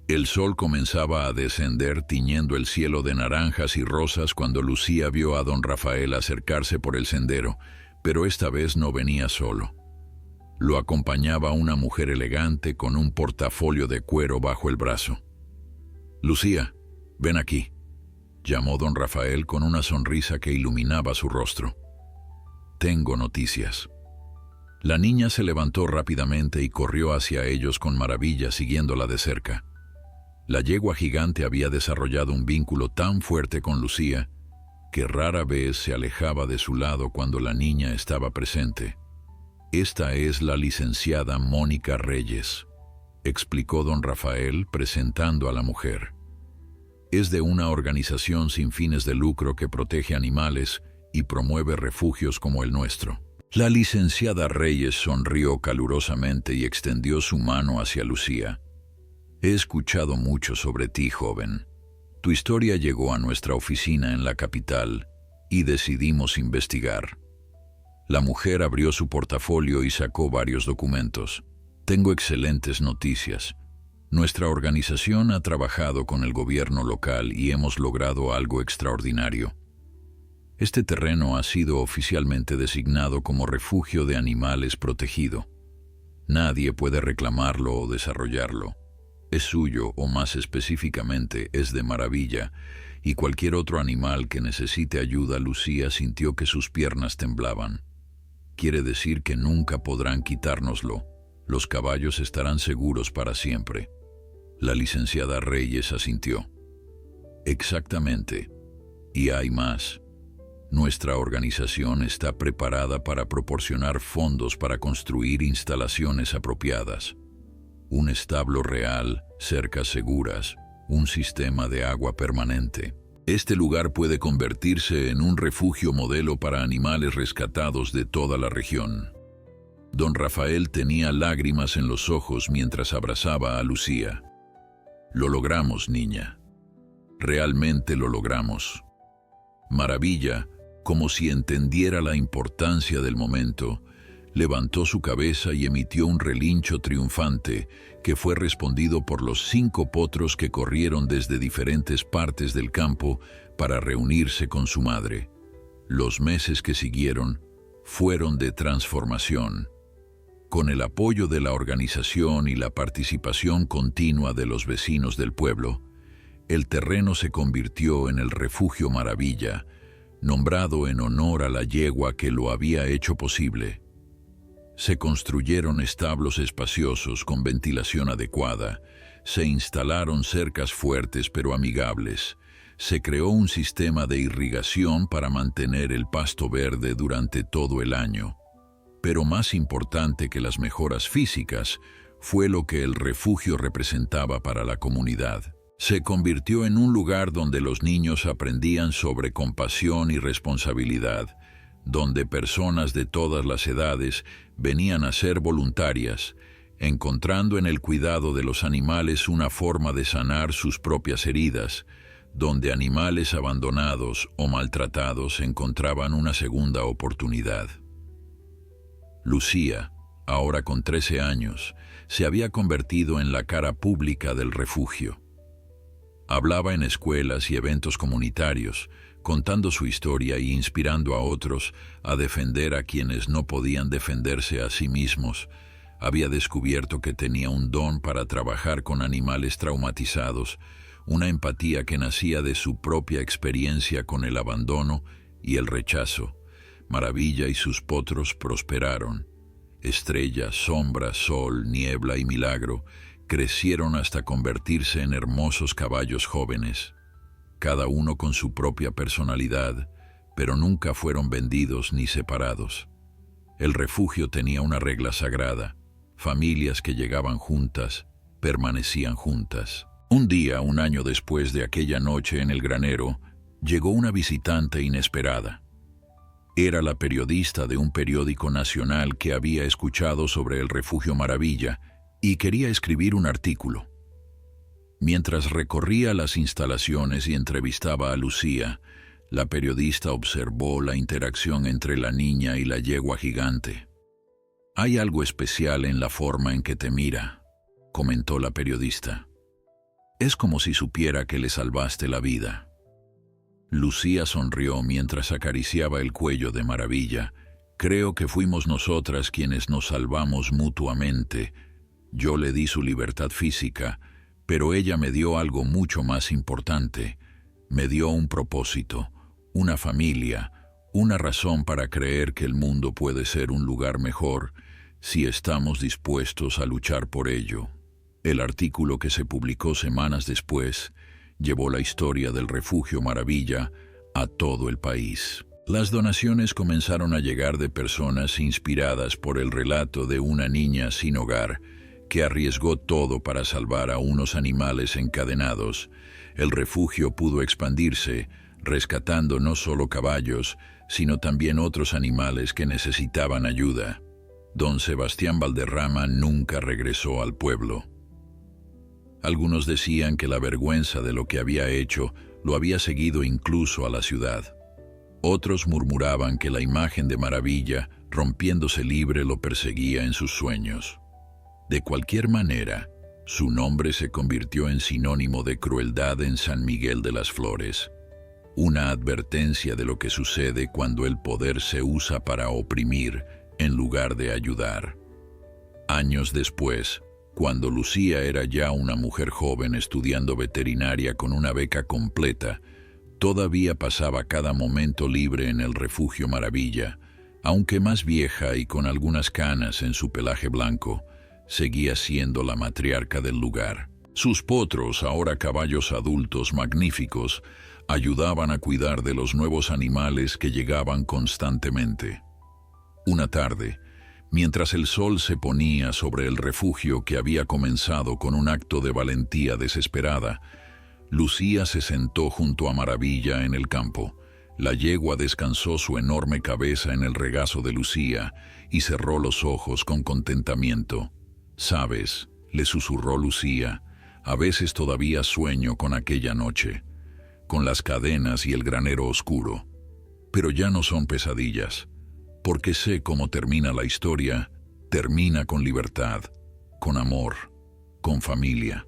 El sol comenzaba a descender tiñendo el cielo de naranjas y rosas cuando Lucía vio a don Rafael acercarse por el sendero, pero esta vez no venía solo. Lo acompañaba una mujer elegante con un portafolio de cuero bajo el brazo. «Lucía, ven aquí», llamó don Rafael con una sonrisa que iluminaba su rostro. «Tengo noticias». La niña se levantó rápidamente y corrió hacia ellos con Maravilla siguiéndola de cerca. La yegua gigante había desarrollado un vínculo tan fuerte con Lucía que rara vez se alejaba de su lado cuando la niña estaba presente. «Esta es la licenciada Mónica Reyes», explicó don Rafael presentando a la mujer. «Es de una organización sin fines de lucro que protege animales y promueve refugios como el nuestro». La licenciada Reyes sonrió calurosamente y extendió su mano hacia Lucía. «He escuchado mucho sobre ti, joven. Tu historia llegó a nuestra oficina en la capital y decidimos investigar». La mujer abrió su portafolio y sacó varios documentos. «Tengo excelentes noticias. Nuestra organización ha trabajado con el gobierno local y hemos logrado algo extraordinario. Este terreno ha sido oficialmente designado como refugio de animales protegido. Nadie puede reclamarlo o desarrollarlo. Es suyo, o más específicamente, es de Maravilla, y cualquier otro animal que necesite ayuda». Lucía sintió que sus piernas temblaban. «Quiere decir que nunca podrán quitárnoslo. Los caballos estarán seguros para siempre». La licenciada Reyes asintió. «Exactamente. Y hay más. Nuestra organización está preparada para proporcionar fondos para construir instalaciones apropiadas. Un establo real, cercas seguras, un sistema de agua permanente. Este lugar puede convertirse en un refugio modelo para animales rescatados de toda la región». Don Rafael tenía lágrimas en los ojos mientras abrazaba a Lucía. «Lo logramos, niña. Realmente lo logramos». Maravilla, como si entendiera la importancia del momento, levantó su cabeza y emitió un relincho triunfante que fue respondido por los 5 potros que corrieron desde diferentes partes del campo para reunirse con su madre. Los meses que siguieron fueron de transformación. Con el apoyo de la organización y la participación continua de los vecinos del pueblo, el terreno se convirtió en el Refugio Maravilla, nombrado en honor a la yegua que lo había hecho posible. Se construyeron establos espaciosos con ventilación adecuada, se instalaron cercas fuertes pero amigables, se creó un sistema de irrigación para mantener el pasto verde durante todo el año. Pero más importante que las mejoras físicas fue lo que el refugio representaba para la comunidad. Se convirtió en un lugar donde los niños aprendían sobre compasión y responsabilidad, donde personas de todas las edades venían a ser voluntarias, encontrando en el cuidado de los animales una forma de sanar sus propias heridas, donde animales abandonados o maltratados encontraban una segunda oportunidad. Lucía, ahora con 13 años, se había convertido en la cara pública del refugio. Hablaba en escuelas y eventos comunitarios, contando su historia y inspirando a otros a defender a quienes no podían defenderse a sí mismos. Había descubierto que tenía un don para trabajar con animales traumatizados, una empatía que nacía de su propia experiencia con el abandono y el rechazo. Maravilla y sus potros prosperaron. Estrella, sombra, sol, niebla y milagro crecieron hasta convertirse en hermosos caballos jóvenes, cada uno con su propia personalidad, pero nunca fueron vendidos ni separados. El refugio tenía una regla sagrada: familias que llegaban juntas, permanecían juntas. Un día, un año después de aquella noche en el granero, llegó una visitante inesperada. Era la periodista de un periódico nacional que había escuchado sobre el Refugio Maravilla y quería escribir un artículo. Mientras recorría las instalaciones y entrevistaba a Lucía, la periodista observó la interacción entre la niña y la yegua gigante. «Hay algo especial en la forma en que te mira», comentó la periodista. «Es como si supiera que le salvaste la vida». Lucía sonrió mientras acariciaba el cuello de Maravilla. «Creo que fuimos nosotras quienes nos salvamos mutuamente. Yo le di su libertad física, pero ella me dio algo mucho más importante. Me dio un propósito, una familia, una razón para creer que el mundo puede ser un lugar mejor si estamos dispuestos a luchar por ello». El artículo, que se publicó semanas después, llevó la historia del Refugio Maravilla a todo el país. Las donaciones comenzaron a llegar de personas inspiradas por el relato de una niña sin hogar que arriesgó todo para salvar a unos animales encadenados. El refugio pudo expandirse, rescatando no solo caballos, sino también otros animales que necesitaban ayuda. Don Sebastián Valderrama nunca regresó al pueblo. Algunos decían que la vergüenza de lo que había hecho lo había seguido incluso a la ciudad. Otros murmuraban que la imagen de Maravilla, rompiéndose libre, lo perseguía en sus sueños. De cualquier manera, su nombre se convirtió en sinónimo de crueldad en San Miguel de las Flores, una advertencia de lo que sucede cuando el poder se usa para oprimir en lugar de ayudar. Años después, cuando Lucía era ya una mujer joven estudiando veterinaria con una beca completa, todavía pasaba cada momento libre en el Refugio Maravilla. Aunque más vieja y con algunas canas en su pelaje blanco, seguía siendo la matriarca del lugar. Sus potros, ahora caballos adultos magníficos, ayudaban a cuidar de los nuevos animales que llegaban constantemente. Una tarde, mientras el sol se ponía sobre el refugio que había comenzado con un acto de valentía desesperada, Lucía se sentó junto a Maravilla en el campo. La yegua descansó su enorme cabeza en el regazo de Lucía y cerró los ojos con contentamiento. «Sabes», le susurró Lucía, «a veces todavía sueño con aquella noche, con las cadenas y el granero oscuro. Pero ya no son pesadillas, porque sé cómo termina la historia. Termina con libertad, con amor, con familia».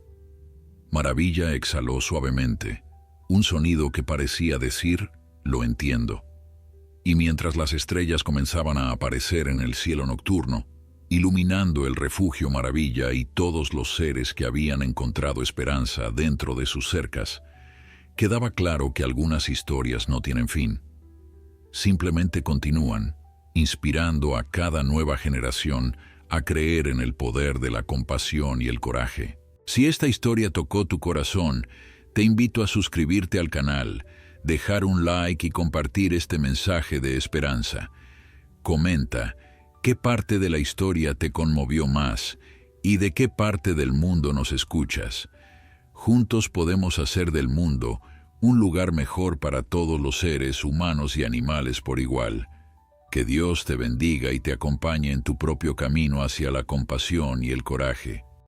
Maravilla exhaló suavemente, un sonido que parecía decir: «Lo entiendo». Y mientras las estrellas comenzaban a aparecer en el cielo nocturno, iluminando el Refugio Maravilla y todos los seres que habían encontrado esperanza dentro de sus cercas, quedaba claro que algunas historias no tienen fin. Simplemente continúan, inspirando a cada nueva generación a creer en el poder de la compasión y el coraje. Si esta historia tocó tu corazón, te invito a suscribirte al canal, dejar un like y compartir este mensaje de esperanza. Comenta qué parte de la historia te conmovió más y de qué parte del mundo nos escuchas. Juntos podemos hacer del mundo un lugar mejor para todos los seres humanos y animales por igual. Que Dios te bendiga y te acompañe en tu propio camino hacia la compasión y el coraje.